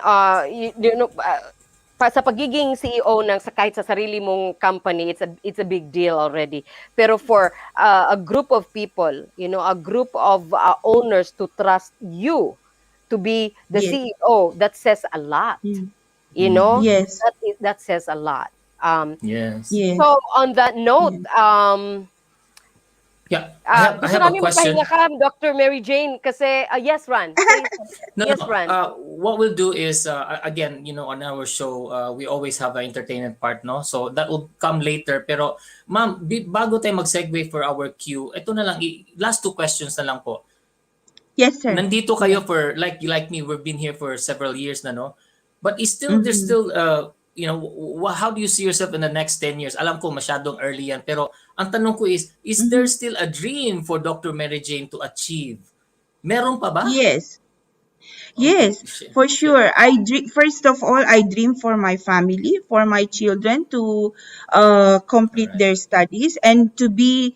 sa pagiging CEO ng kahit sa sarili mong company, it's a big deal already. Pero for a group of people, a group of owners to trust you to be the yes, CEO, that says a lot. mm, You know, yes, that says a lot. Yes. yes, So on that note, yes. Yeah, I Gusto have a namin question. magpahinga ka, Dr. Mary Jane, kasi, yes, Ran. Say, No, yes, no. Ran. What we'll do is, again, on our show, we always have an entertainment part, no? So that will come later. Pero, ma'am, bago tayo mag-segue for our queue, ito na lang, last two questions na lang po. Yes, sir. Nandito Yeah. kayo for, like me, we've been here for several years na, no? But there's Mm-hmm. still, how do you see yourself in the next 10 years? Alam ko, masyadong early yan. Pero, ang tanong ko is there Mm-hmm. still a dream for Dr. Mary Jane to achieve? Meron pa ba? Yes. Okay, Yes, share. for Share. sure. First of all, I dream for my family, for my children to All complete right. their studies and to be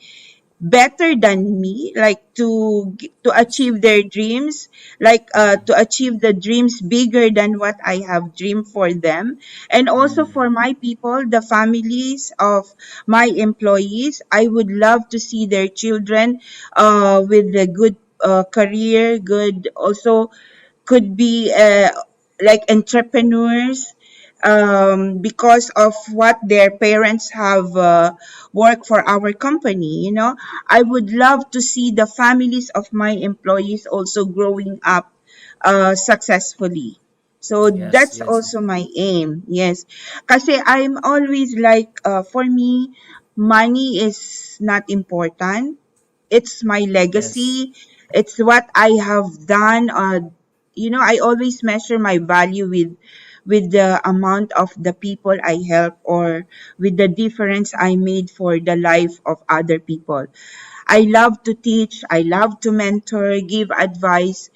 better than me, like to achieve their dreams, like to achieve the dreams bigger than what I have dreamed for them. And also Mm. for my people, the families of my employees, I would love to see their children with a good career, good also could be like entrepreneurs because of what their parents have worked for our company. I would love to see the families of my employees also growing up successfully. So Yes, that's yes, also my aim. Yes. Kasi I'm always like, for me, money is not important. It's my yes, legacy. It's what I have done. I always measure my value with the amount of the people I help or with the difference I made for the life of other people. I love to teach. I love to mentor, give advice.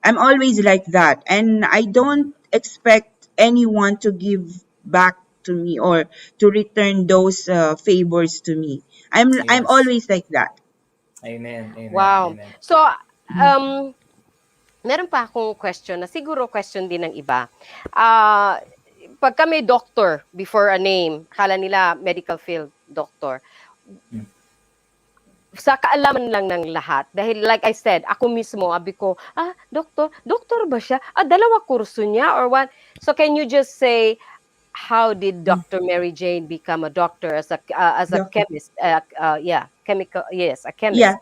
I'm always like that, and I don't expect anyone to give back to me or to return those favors to me. I'm yes. always like that. Amen, amen, Wow. amen. So, um, meron pa akong question na siguro question din ng iba. Pagka may doctor before a name, akala nila medical field, doctor. Mm. Sa kaalaman lang ng lahat, dahil like I said, ako mismo, abi ko, doktor ba siya? Dalawa kurso niya or what? So can you just say, how did Dr. Mary Jane become a doctor as a Doctor. chemist? Yeah, chemical, yes, a chemist. Yeah,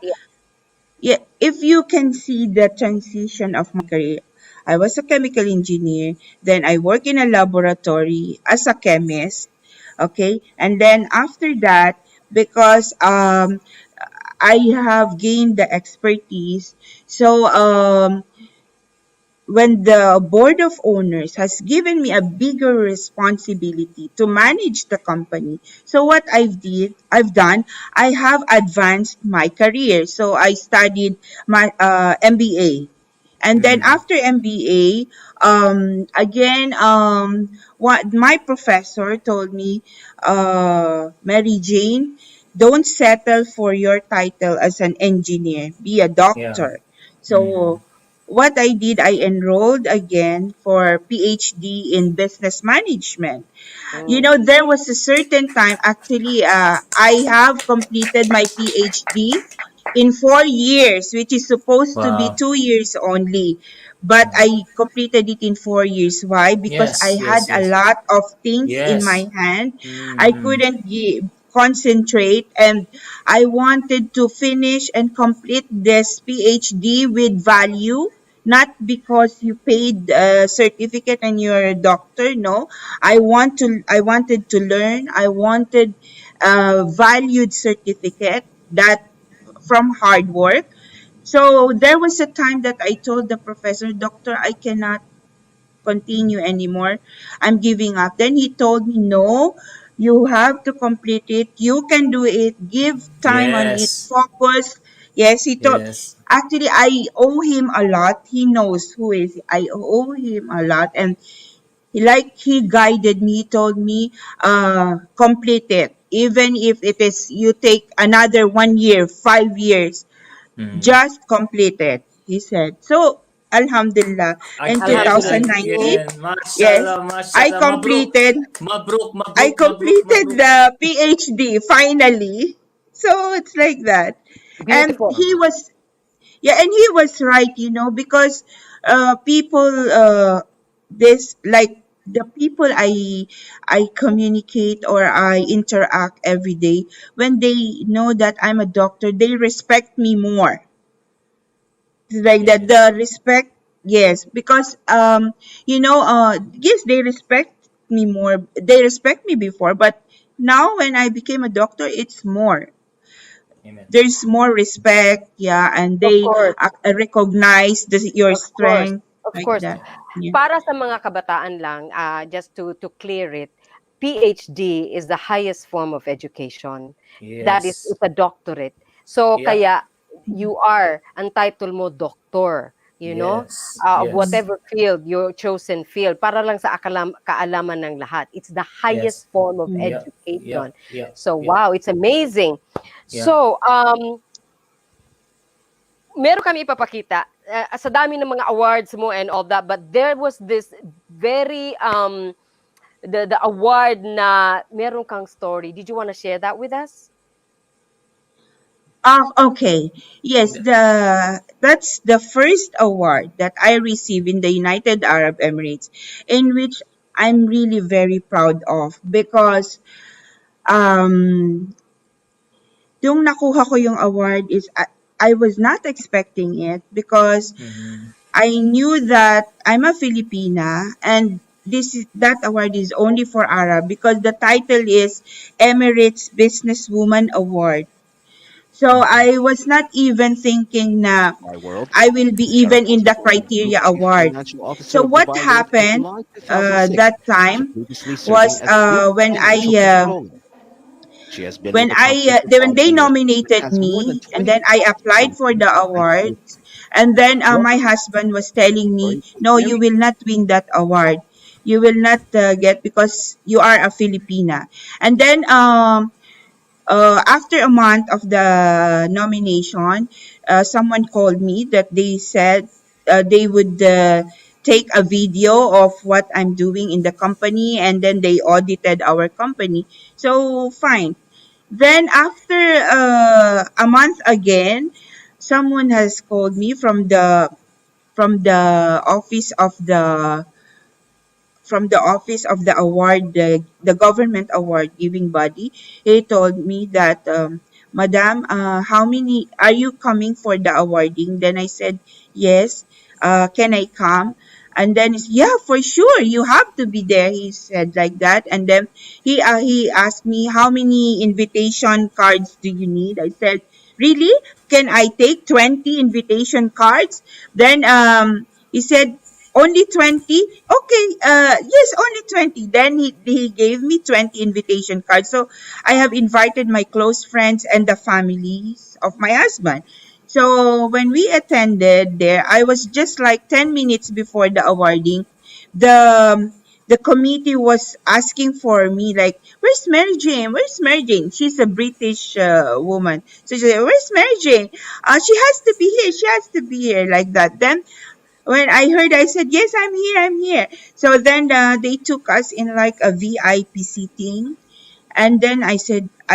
yeah. If you can see the transition of my career, I was a chemical engineer. Then I work in a laboratory as a chemist. Okay, and then after that, because I have gained the expertise, so when the board of owners has given me a bigger responsibility to manage the company, so what I've done, I have advanced my career. So I studied my MBA, and then Mm. after MBA, again, what my professor told me, Mary Jane, don't settle for your title as an engineer, be a Yeah. doctor. Mm. So what I did, I enrolled again for PhD in business management. Mm. There was a certain time, actually, I have completed my PhD in 4 years, which is supposed to be Wow. 2 years only. But I completed it in 4 years. Why? Because I Yes, had yes, a yes. lot of things in my Yes. hand. I Mm-hmm. couldn't concentrate, and I wanted to finish and complete this PhD with value, not because you paid a certificate and you're a doctor. No, I wanted to learn. I wanted a valued certificate that from hard work. So there was a time that I told the professor, Doctor, I cannot continue anymore. I'm giving up. Then he told me, no, you have to complete it. You can do it. Give time on it. Yes. Focus. Yes, he told. Yes. Actually, I owe him a lot. He knows who is. I owe him a lot, and he guided me. He told me, complete it. Even if it is you take another 1 year, 5 years, Mm. just complete it. He said. So, Alhamdulillah, in Again, Alhamdulillah. 2019, again. yes, Mashallah, I mashallah. Mabruk. completed Mabruk, I mabruk, mabruk, completed mabruk. the PhD finally. So it's like that. And Beautiful. he was yeah, and he was right, because people this like the people I communicate or I interact every day, when they know that I'm a doctor, they respect me more. Like that, Yes. the respect, yes, because yes, they respect me more. They respect me before, but now when I became a doctor, it's more. Amen. There's more respect, yeah, and Of they course, recognize your of course, strength of like course. that. Yeah. Para sa mga kabataan lang, just to clear it, PhD is the highest form of education. That is Yes. it's a doctorate. So Yeah. kaya you are entitled mo doctor, you know, Yes. of Yes. whatever field, your chosen field, para lang sa kaalaman ng lahat. It's the Yes. highest form of Mm. Yeah. Yeah. education. Yeah. So Yeah. wow, it's amazing. Yeah. So meron kami ipapakita sa dami ng mga awards mo and all that, but there was this very the award na meron kang story. Did you want to share that with us? Okay. Yes, that's the first award that I received in the United Arab Emirates, in which I'm really very proud of because um yung nakuha ko yung award is I was not expecting it because Mm-hmm. I knew that I'm a Filipina and that award is only for Arab because the title is Emirates Businesswoman Award. So Okay. I was not even thinking na My world. I will be Sarah even in the Posipon, Group criteria Chief award. Financial Officer So of what Dubai World in happened July 2006. that She time previously serving was as Group Financial Controller. She has been with the company for when 5 they years and nominated has more than me, and 20 then I applied for the executive. awards, and then my Welcome. husband was telling me, Very, no, you very will not win that award. You will not get because you are a Filipina. And then after a month of the nomination, someone called me that they said they would take a video of what I'm doing in the company, and then they audited our company. So fine. Then after a month again, someone has called me from the office of the award, the government award giving body. He told me that, Madam, how many are you coming for the awarding? Then I said, yes. Can I come? And then yeah, for sure, you have to be there. He said like that, and then he asked me how many invitation cards do you need. I said, really? Can I take 20 invitation cards? Then he said, only 20? Okay, yes, only 20. Then he gave me 20 invitation cards. So I have invited my close friends and the families of my husband. So when we attended there, I was just like 10 minutes before the awarding. The committee was asking for me, like, where's Mary Jane? Where's Mary Jane? She's a British woman. So she said, where's Mary Jane? She has to be here. She has to be here, like that. Then when I heard, I said, yes, I'm here, I'm here. So then they took us in like a VIP seating. And then I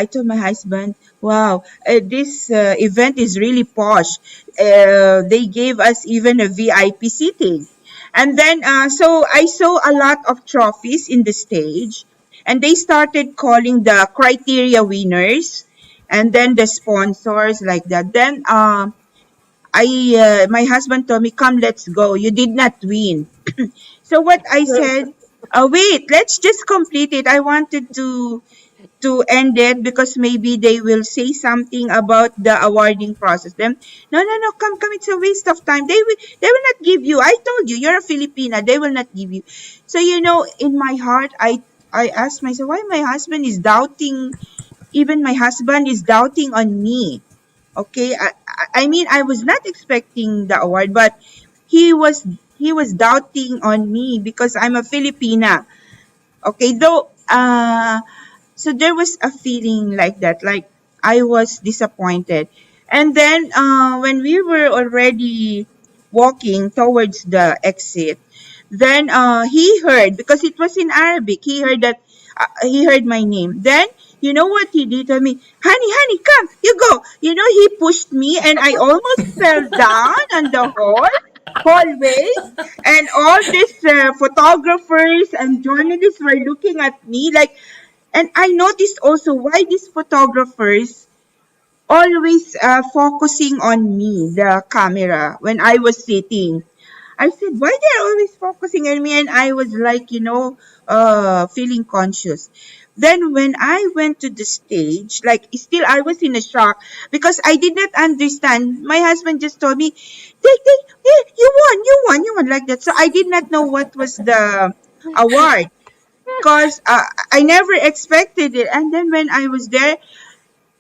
told my husband, wow, this event is really posh. They gave us even a VIP seating. And then, so I saw a lot of trophies in the stage. And they started calling the criteria winners and then the sponsors, like that. Then, my husband told me, come, let's go. You did not win. So what I said, wait, let's just complete it. I wanted to end it because maybe they will say something about the awarding process. Then, no, no, no, come, come. It's a waste of time. They will not give you. I told you, you're a Filipina. They will not give you. So, in my heart, I asked myself, why my husband is doubting, even my husband is doubting on me. Okay, I mean, I was not expecting the award, but he was he was doubting on me because I'm a Filipina. Okay, though so there was a feeling like that, like I was disappointed. And then when we were already walking towards the exit, then he heard, because it was in Arabic, he heard my name. Then you know what he did to me? Honey, honey, come, you go. He pushed me and I almost fell down on the horse. hallways, and all these photographers and journalists were looking at me like, and I noticed also why these photographers always focusing on me, the camera, when I was sitting. I said, why they're always focusing on me? And I was like, feeling conscious. Then when I went to the stage, like still I was in a shock because I did not understand. My husband just told me, you won, like that. So I did not know what was the award because I never expected it. And then when I was there,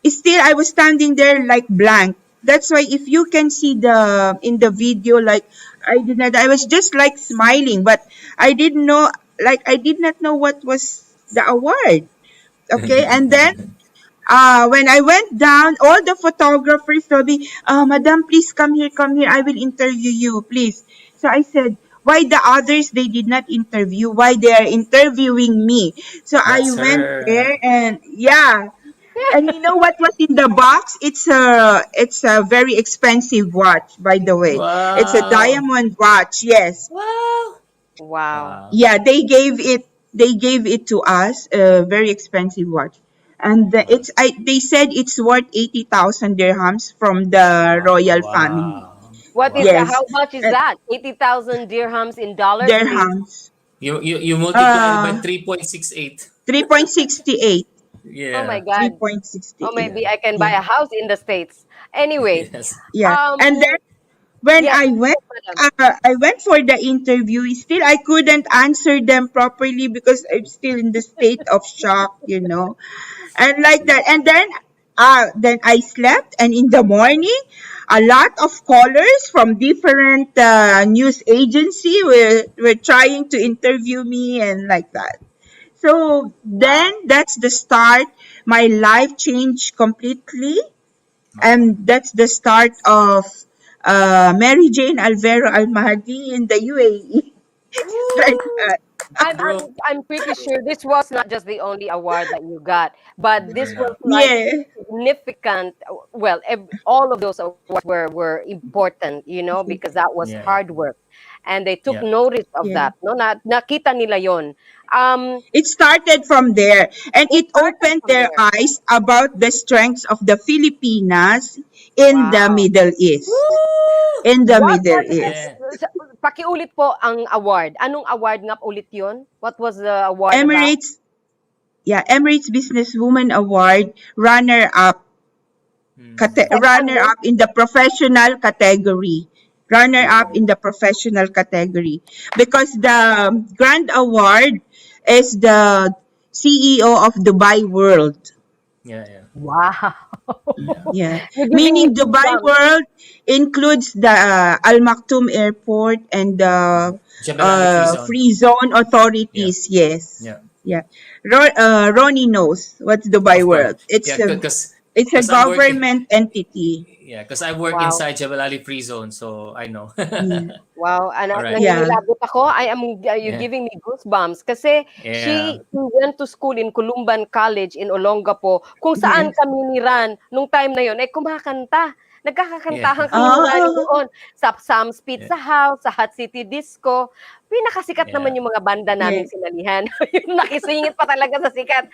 still I was standing there like blank. That's why if you can see the in the video, like I was just like smiling, but I did not know what was the award. Okay, and then when I went down, all the photographers told me, Madam, please come here, I will interview you, please. So I said, why the others they did not interview? Why they are interviewing me? So I That's went her. there and yeah, and you know what was in the box? It's a very expensive watch, by the way. It's a Wow. diamond watch. Yes. Wow. Wow. Wow. Yeah, they gave it to us, a very expensive watch. And Wow. they said it's worth 80,000 dirhams from the Wow. royal family. Wow. Yes. How much is Uh, that? 80,000 dirhams in dollars, please. dirhams. You multiply it by Uh 3.68. 3.68. Oh my Yeah. God. Oh, 3.68. Yeah. maybe I can buy Yeah. a house in the States. Anyway, Yes. Yeah. um, And then when yes, madam. I went for the interview, still I couldn't answer them properly because I'm still in the state of shock. And like that. And then I slept, and in the morning, a lot of callers from different news agency were trying to interview me and like that. So then Wow. that's the start. My life changed completely, Wow. and that's the start of Mary Jane Alvero Al Mahdi in the UAE. Like Woo! that. I'm I'm Bro. I'm pretty sure this was not just the only award that you got, but this was Yeah. like Yeah, significant. Well, all of those awards were important, because that was Yeah. hard work, and they took Yeah. notice of yeah. that. No, nakita nila yon. Um, It started from there, and it it started opened from their there. eyes about the strengths of the Filipinas in the Wow. Middle East. Woo! In the What Middle was East. Yeah. pakiulit po ang award. Anong award nga ulit 'yon? What was the award about? Emirates, yeah, Emirates Businesswoman Award, runner-up, Mm. Ano? runner-up in the professional category. Runner-up Wow. in the professional category. Because the grand award is the CEO of Dubai World. Yeah. Yeah. Wow. Yeah. Yeah, You're giving me meaning Dubai goosebumps. World includes the Al Maktoum Airport and the Jebel Ali Free Zone. free zone Yeah. authorities. Yes, Yeah. yeah. Ronnie knows what's Dubai Of course. World. It's Yeah. a it's a Because I'm working. government entity. Yeah. Because I work Wow. inside Jebel Ali Free Zone, so I know. Yeah, Wow, All right. yeah, nanghihilabot ako. You're Yeah. giving me goosebumps kasi Yeah. she went to school in Columban College in Olongapo, kung saan yes. kami ni Ran nung time na yon ay kumakanta. Yeah. Nagkakakantahan kami ni Ran Ah, doon sa Sam's Yeah. Pizza House, sa Hot City Disco. Pinakasikat naman Yeah. yung mga banda naming yes, sinalihan. Yung nakisingit pa talaga sa sikat.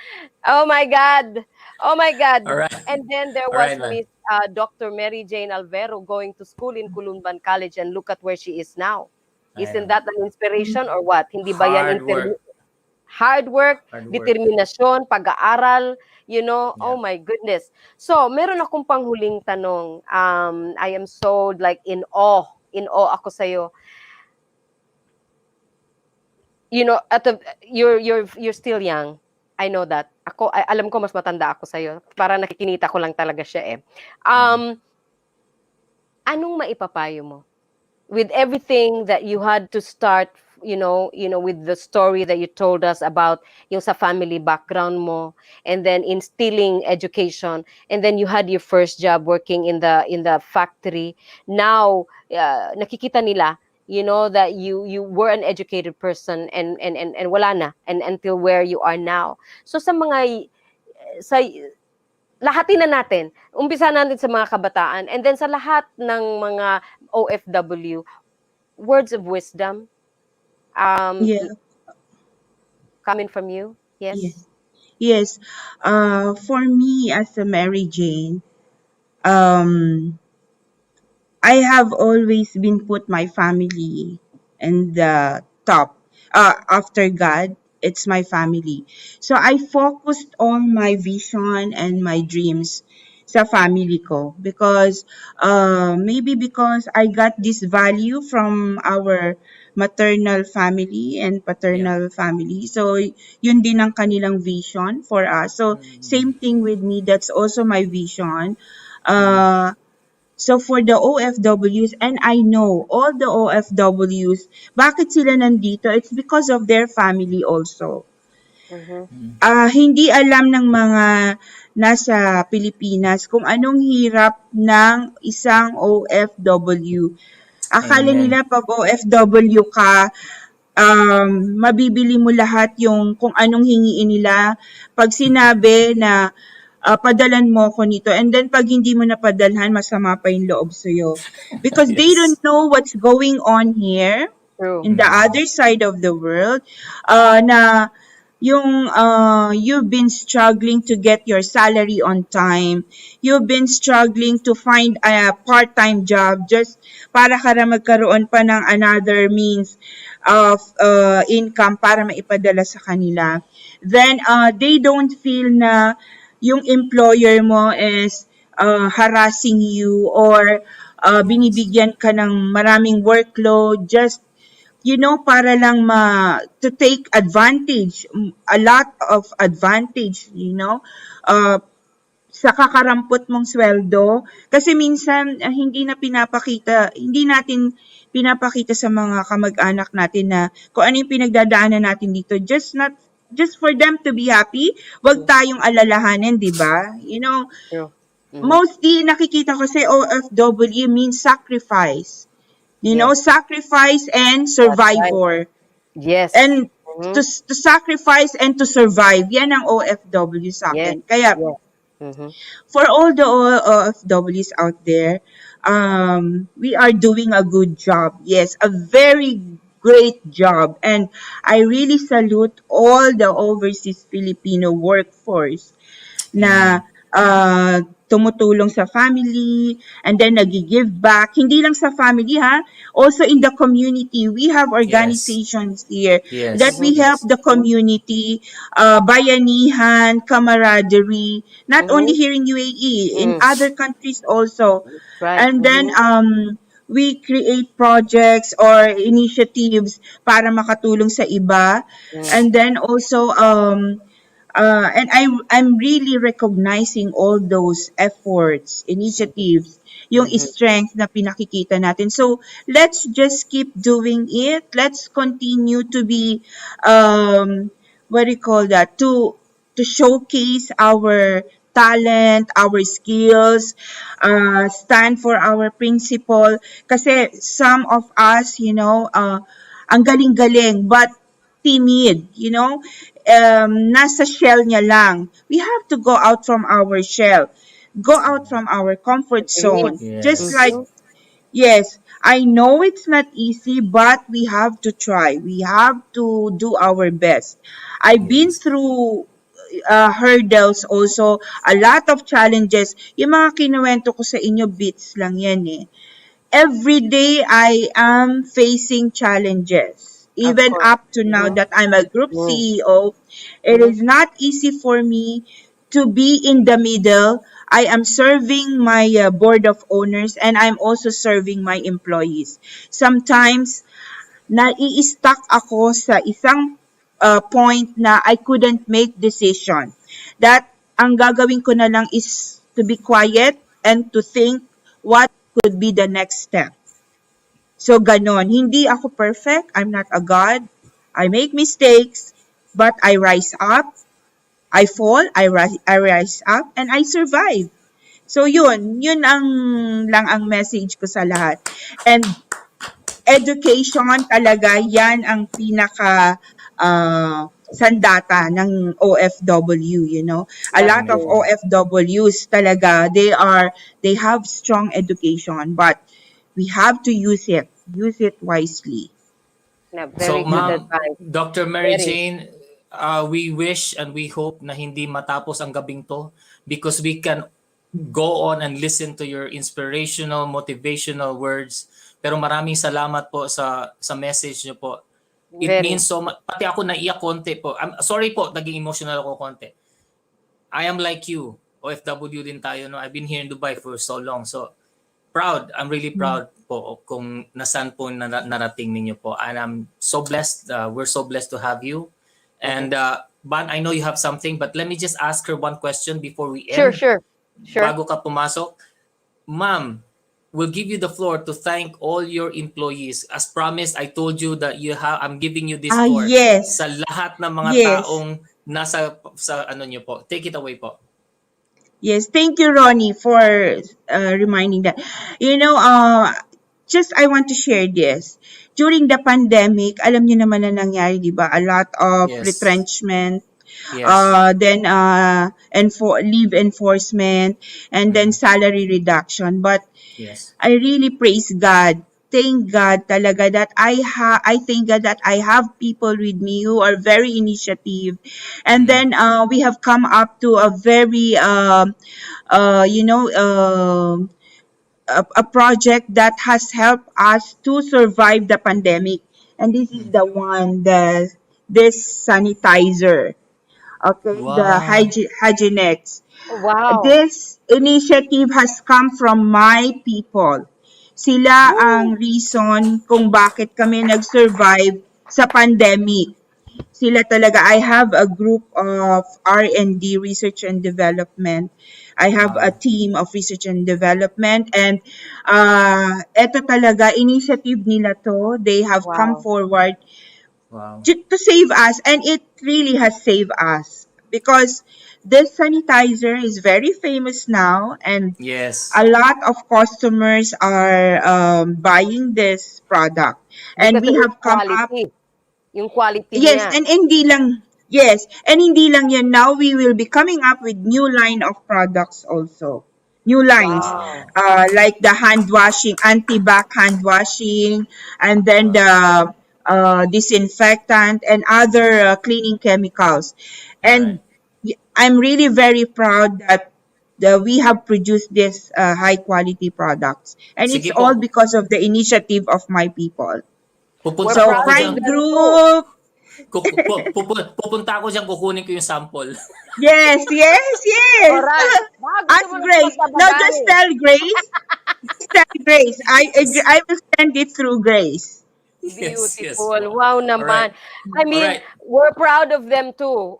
Oh my God. Oh my God. All right. And then there All was right, man. Miss Dr. Mary Jane Alvero going to school in Columban College, and look at where she is now. I Isn't know. that an inspiration or what? Hindi ba yan Hard work. hard work, Hard work. determinasyon, pag-aaral, oh Yeah. my goodness. So, meron akong panghuling tanong. I am so like in awe ako sa'yo. You're still young. I know that. Alam ko mas matanda ako sa'yo. Para nakikinita ko lang talaga siya eh. Anong maipapayo mo? With everything that you had to start, with the story that you told us about yung sa family background mo, and then instilling education, and then you had your first job working in the factory. Now, nakikita nila, that you were an educated person, and wala na, and until where you are now. So sa lahatin na natin. Umpisa natin sa mga kabataan, and then sa lahat ng mga OFW, words of wisdom Yeah. coming from you. Yes. Yes. Yes. For me as a Mary Jane, um, I have always been put my family in the top. After God, it's my family. So I focused on my vision and my dreams sa family ko because maybe because I got this value from our maternal family and Yeah. paternal family. So yun din ang kanilang vision for us. So Mm-hmm. same thing with me, that's also my vision. Mm-hmm. So for the OFWs, and I know all the OFWs, bakit sila nandito? It's because of their family also. Mhm. Hindi alam ng mga nasa Pilipinas kung anong hirap ng isang OFW. Akala Amen. nila pag OFW ka, mabibili mo lahat yung kung anong hingiin nila. Pag sinabi na padalan mo ko nito, and then pag hindi mo napadalhan, masama pa yung loob sa'yo. Because they don't Yes. know what's going on here True. in the Mm-hmm. other side of the world, na yung you've been struggling to get your salary on time. You've been struggling to find a part-time job just para ka na magkaroon pa ng another means of income para maipadala sa kanila. Then they don't feel na yung employer mo is harassing you or Yes. binibigyan ka ng maraming workload just para lang to take advantage, a lot of advantage, uh, sa kakarampot mong sweldo. Kasi minsan, hindi natin pinapakita sa mga kamag-anak natin na kung ano yung pinagdadaanan natin dito. Just for them to be happy, wag tayong alalahanin, di ba? True. Mhm. Mostly nakikita ko sa OFW means sacrifice. Yes. Sacrifice and That's right. survivor. Yes. And to, Mhm. to sacrifice and to survive, yan ang OFW sa Yes. akin. Kaya, Yes. Mhm. for all the OFWs out there, we are doing a good job. Yes, a very great job. And I really salute all the overseas Filipino workforce na Amen. tumutulong sa family and then nagi-give back. Hindi lang sa family ha, also in the community. We have Yes. organizations here that Yes. Mhm. we help Yes. the community, bayanihan, camaraderie, not only Mhm. here in UAE, in Mm. other countries also. That's right. And then Mhm. we create projects or initiatives para makatulong sa iba. Mm. And then also and I'm really recognizing all those efforts, initiatives, yung Mhm. strength na pinakikita natin. So let's just keep doing it. Let's continue to be what do you call that? To showcase our talent, our skills, stand for our principle. Kasi some of us, ang galing-galing, but timid, nasa shell niya lang. We have to go out from our shell, go out from our comfort Agreed. zone. Just like, Yes. Mhm. yes, I know it's not easy, but we have to try. We have to do our best. I've been Yes. through hurdles also, a lot of challenges. Yung mga kinuwento ko sa inyo, bits lang yan eh. Every day I am facing challenges. Of Even course. up to now Mhm. that I'm a group Mm. CEO, it Mhm. is not easy for me to be in the middle. I am serving my board of owners and I'm also serving my employees. Sometimes, nai-stuck ako sa isang point na I couldn't make decision. That ang gagawin ko na lang is to be quiet and to think what could be the next step. So, ganon. Hindi ako perfect. I'm not a God. I make mistakes, but I rise up. I fall, I rise up, and I survive. So, yun ang message ko sa lahat. And education talaga, yan ang pinaka sandata ng OFW, A That's lot of true. Amen. OFWs talaga, they have strong education, but we have to use it. use it wisely. Na So, very good Ma'am, advice. Dr. Mary Very. Jane, we wish and we hope na hindi matapos ang gabing to because we can go on and listen to your inspirational, motivational words. Pero maraming salamat po sa message niyo po. It Very. means so much. Pati ako naiyak konti po. I'm sorry po, naging emotional ako konti. I am like you. OFW din tayo. No? I've been here in Dubai for so long. So, proud. I'm really proud po kung nasan po narating ninyo po. And I'm so blessed. We're so blessed to have you. And Ban, I know you have something, but let me just ask her one question before we end. Sure. Bago ka pumasok. Ma'am, we'll give you the floor to thank all your employees. As promised, I told you that I'm giving you this floor Yes. sa lahat ng mga Yes. taong nasa sa ano niyo po. Take it away po. Yes, thank you, Ronnie, for reminding that. Just I want to share this. During the pandemic, alam niyo naman na nangyari, di ba? A lot of Yes. retrenchment, Yes. then leave enforcement, and then salary reduction. But Yes. I really praise God. Thank God talaga that I thank God that I have people with me who are very initiative. And then we have come up to a very a project that has helped us to survive the pandemic. And this is the one, this sanitizer. Okay, the Wow. Hygienex. Wow. This initiative has come from my people. Sila ang reason kung bakit kami nag-survive sa pandemic. Sila talaga. I have a group of R&D, research and development. I have a team of research and development, and eto talaga, initiative nila to. They have come Wow. forward Wow. to save us, and it really has saved us because this sanitizer is very famous now, and Yes. a lot of customers are buying this product, and Because we of its have come up. quality. Yung quality Yes, niya. and hindi lang yan. Now we will be coming up with new line of products also. New lines, Wow. like the hand washing, anti-bac hand washing, and then the disinfectant and other cleaning chemicals. And I'm really very proud that we have produced this high quality products. And it's Sige all po. because of the initiative of my people. We're Pupunta po So, ako proud of diyan. Pride them too. Group. Pupunta ako diyan, kukunin ko yung sample. Yes. Alright. Baka gusto Ask mo na Grace. No, just magbabagahe. tell Grace. Just tell Grace. I will send it through Grace. Yes. Beautiful. Wow naman. Alright. I mean, Alright. we're proud of them too.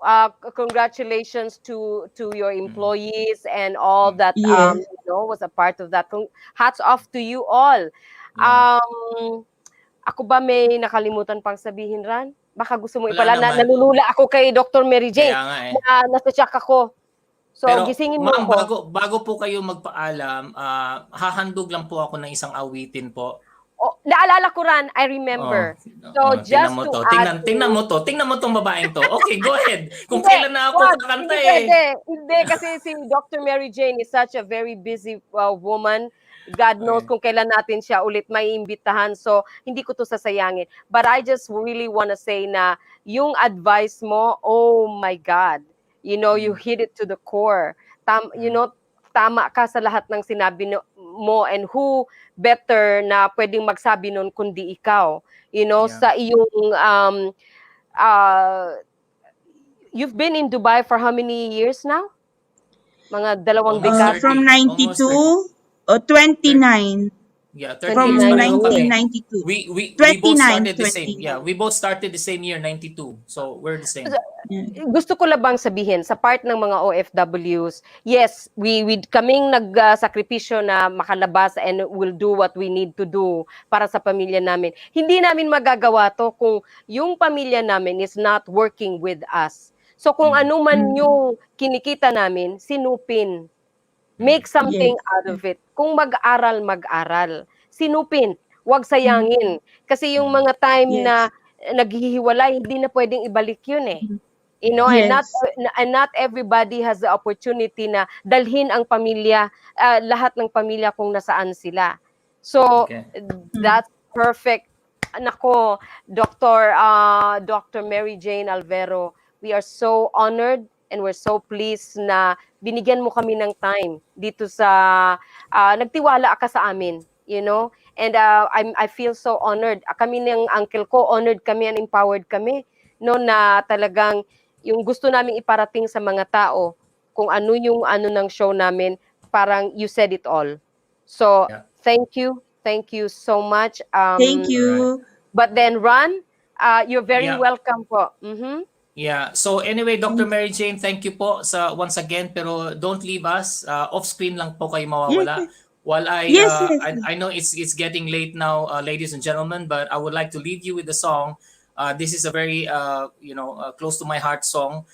Congratulations to your employees and all that Yes. was a part of that. Hats off to you all. Yeah. Ako ba may nakalimutan pang sabihin, Ran? Baka gusto mo Wala ipala. naman. Nalulula ako kay Dr. Mary Jane. Kaya nga eh. Nasa-check ako. So, Pero gisingin mo ma'am, ako. bago po kayo magpaalam, hahandog lang po ako ng isang awitin po. Oh, naalala ko, Ran. I remember. So, just tingnan mo to to. add Tingnan mo tong babaeng to. Okay, go ahead. Kung Hindi, kailan na ako wag, kakanta hindi eh. pwede. Hindi, kasi si Dr. Mary Jane is such a very busy woman. God knows Okay. kung kailan natin siya ulit maiimbitahan. So, hindi ko to sasayangin. But I just really wanna say na yung advice mo, oh my God, you hit it to the core. Tama ka sa lahat ng sinabi mo, and who better na pwedeng magsabi nun kundi ikaw. Yeah. Sa iyong you've been in Dubai for how many years now? Mga dalawang dekada? From 92 or 29. Yeah, 30 From years pareho kami. 1992. We both 29, started the same. 29. Yeah, we both started the same year, 92. So, we're the same. Gusto ko labang sabihin sa part ng mga OFWs, yes, kaming nagsakripisyo na makalabas and will do what we need to do para sa pamilya namin. Hindi namin magagawa to kung yung pamilya namin is not working with us. So kung ano man yung kinikita namin, sinupin. Make something out of it. Kung mag-aral. Sinupin. Huwag sayangin. Kasi yung mga time na naghihiwalay, hindi na pwedeng ibalik yun eh. And not everybody has the opportunity na dalhin ang pamilya, lahat ng pamilya kung nasaan sila. So, Okay. that's Perfect. Nako, Dr. Mary Jane Alvero, we are so honored and we're so pleased na binigyan mo kami ng time dito sa nagtiwala ka sa amin, you know? And I feel so honored. Kami ng uncle ko, honored kami and empowered kami, no, na talagang yung gusto naming iparating sa mga tao kung ano yung ano ng show namin, parang you said it all. So, Yeah. thank you so much. Thank All right. you. But then, Ron, you're very Yeah. welcome po. Mm-hmm. Yeah. So anyway, Dr. Mary Jane, thank you po sa once again, pero don't leave us. Off screen lang po kayo Yes, mawawala. yes, While yes, yes. I know it's getting late now, ladies and gentlemen, but I would like to leave you with the song. This is a very close to my heart song.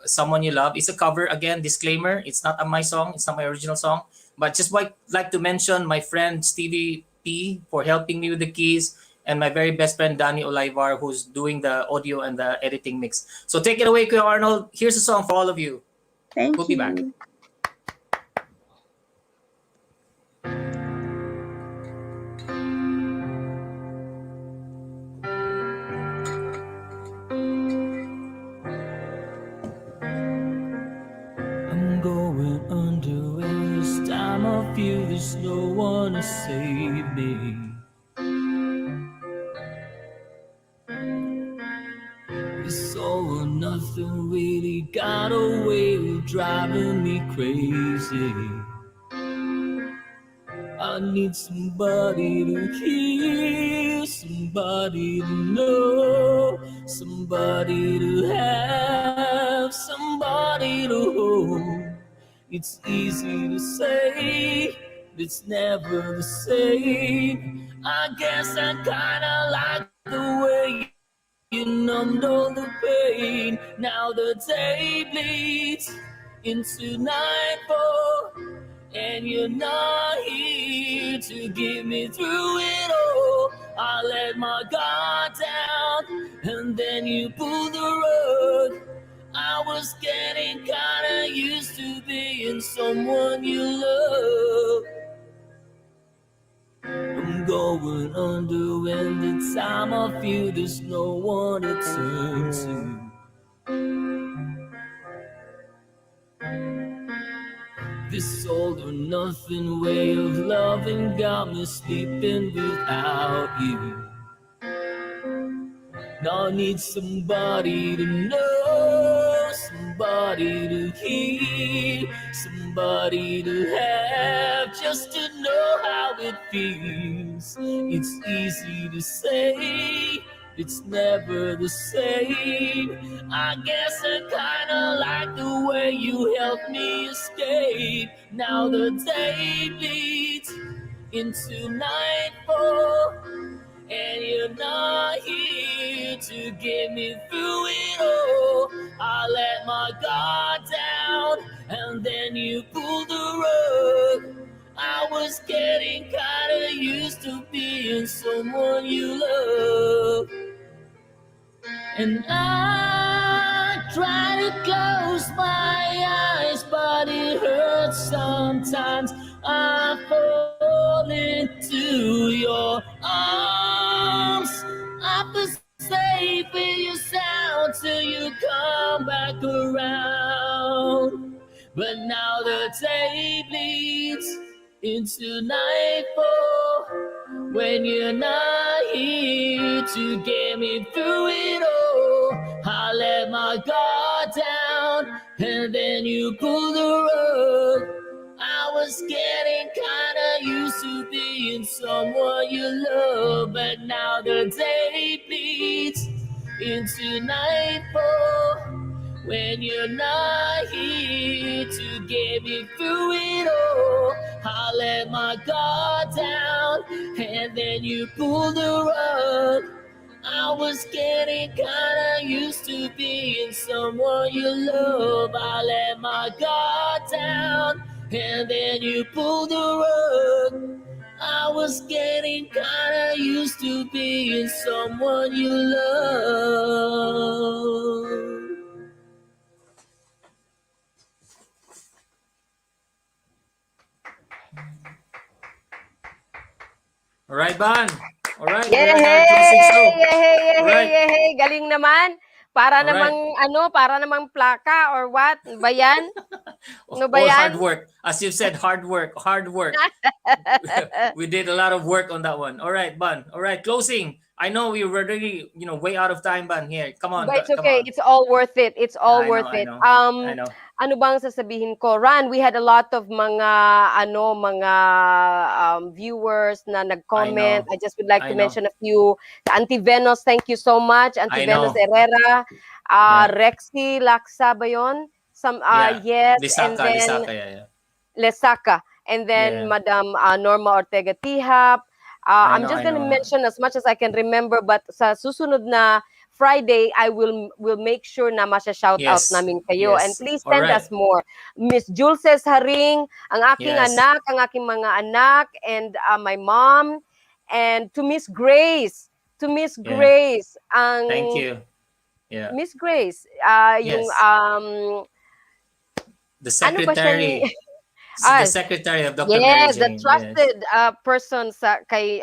Someone You Love. It's a cover again. Disclaimer: it's not my song. It's not my original song. But just like to mention my friend Stevie P for helping me with the keys, and my very best friend Danny Olivar, who's doing the audio and the editing mix. So take it away, Kuya Arnold. Here's a song for all of you. We'll Thank be back. you. I'm going under, and this time I feel there's no one to save me. This all or nothing really got a way of driving me crazy. I need somebody to hear, somebody to know, somebody to have, somebody to hold. It's easy to say, but it's never the same. I guess I kinda like the way you numbed all the pain. Now the day bleeds into nightfall, and you're not here to get me through it all. I let my guard down, and then you pulled the rug. I was getting kinda used to being someone you love. I'm going under when the time I feel there's no one to turn to. This all or nothing way of loving got me sleeping without you. Now I need somebody to know, somebody to hear, somebody to have, just to know how it feels. It's easy to say, it's never the same. I guess I kinda like the way you helped me escape. Now the day bleeds into nightfall, and you're not here to get me through it all. I let my guard down, and then you pulled the rug. I was getting kinda used to being someone you love. And I try to close my eyes, but it hurts sometimes. I fall into your arms. I feel safe in your sound till you come back around. But now the day bleeds into nightfall, when you're not here to get me through it all. I let my guard down, and then you pulled the rug. I was getting kinda used to being someone you love, but now the day bleeds into nightfall, when you're not here to get me through it all. I let my guard down, and then you pulled the rug. I was getting kinda used to being someone you love. I let my guard down, and then you pulled the rug. I was getting kinda used to being someone you love. All right, Ban. Alright, we're at our closing show. Yehey! Yehey! Yehey! Alright. Yehey! Galing naman. Para Alright. namang para namang plaka or what? Ano ba yan? Ano ba All yan? hard work. As you've said, hard work. We did a lot of work on that one. All right, Ban. All right, closing. I know we were already, way out of time, Ban. Here, come on. But it's come okay. on. It's all worth it. It's all I worth know, it. I know. Ano bang sasabihin ko? Ran, we had a lot of mga viewers na nag-comment. I just would like I to know. mention a few. Auntie Venus, thank you so much. Auntie I know. Venus Herrera, Yeah. Rexy Laksa ba yun? Yeah. Yes, and then Lisaka, yeah. Lesaka, and then Yeah. Madam Norma Ortega Tihap. I'm just I gonna know. mention as much as I can remember, but sa susunod na Friday, I will make sure na masya-shout out Yes. namin kayo. Yes. And please send Alright. us more. Miss Julces Haring, ang aking Yes. anak, ang aking mga anak, and my mom, and to Miss Grace. To Miss Yeah. Grace. Ang Thank you. Yeah. Miss Grace, yung Yes. The ano ba siya secretary. ni- The secretary of Dr. Mary Yes, Jane. the trusted person sa kay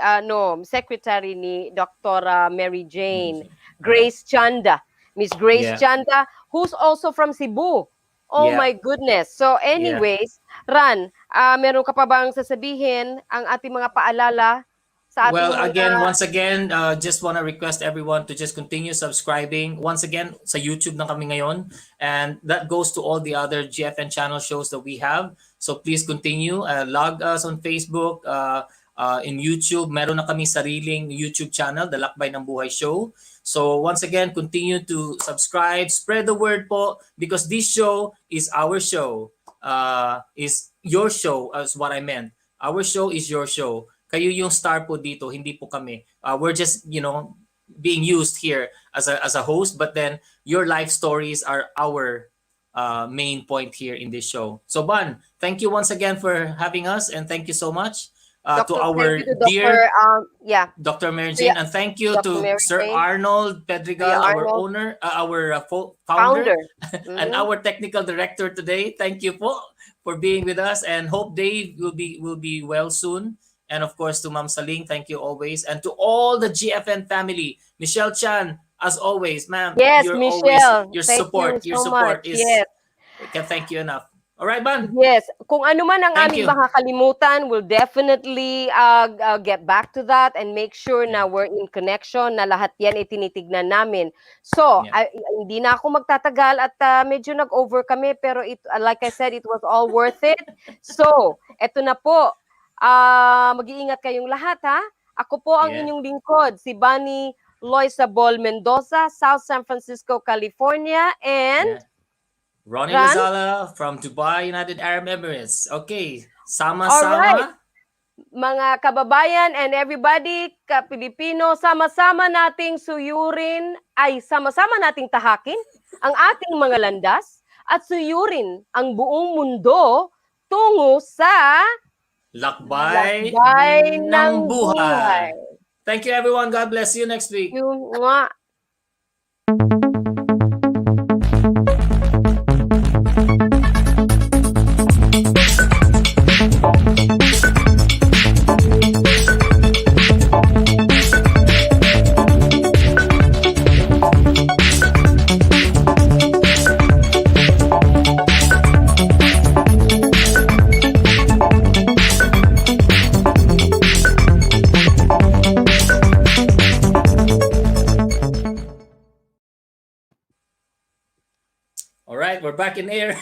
secretary ni Dr. Mary Jane, Grace Chanda. Miss Grace Yeah. Chanda, who's also from Cebu. Oh Yeah. my goodness. So anyways, Ran, meron ka pa bang sasabihin ang ating mga paalala sa ating Well, mga again, once again, just want to request everyone to just continue subscribing. Once again, sa YouTube na kami ngayon. And that goes to all the other GFN channel shows that we have. So please continue. Log us on Facebook, in YouTube. Meron na kami sariling YouTube channel, The Lakbay ng Buhay Show. So once again, continue to subscribe. Spread the word po because this show is our show. Is your show, is what I meant. Our show is your show. Kayo yung star po dito, hindi po kami. We're just, being used here as a host, but then your life stories are our main point here in this show. So Ban, thank you once again for having us, and thank you so much to our dear Dr. Mary Jane, and thank you Dr. to Mary Sir Jane. Arnold Pedregal, our Arnold. owner, our founder, and Mhm. our technical director today. Thank you po for being with us, and hope Dave will be well soon. And of course to Ma'am Saling, thank you always, and to all the GFN family. Michelle Chan, as always, ma'am. Yes, you're Michelle. always, your Thank support, you your so support much. is. Yes. We can thank you enough. All right, Ban. Yes, kung ano man ang Thank aming you. makakalimutan, we'll definitely get back to that and make sure na we're in connection, na lahat yan itinitignan namin. So, Yeah. hindi na ako magtatagal at medyo nag-over kami, pero like I said, it was all worth it. So, eto na po. Mag-iingat kayong lahat, ha? Ako po ang Yeah. inyong lingkod, si Bunny Loisabol Mendoza, South San Francisco, California, and... Yeah. Ronnie Ran? Lazala from Dubai, United Arab Emirates. Okay, Alright. sama-sama. Mga kababayan and everybody, ka-Pilipino, sama-sama nating sama-sama nating tahakin ang ating mga landas at suyurin ang buong mundo tungo sa Lakbay ng buhay. Thank you everyone. God bless you next week. Yung nga. All right, we're back in air.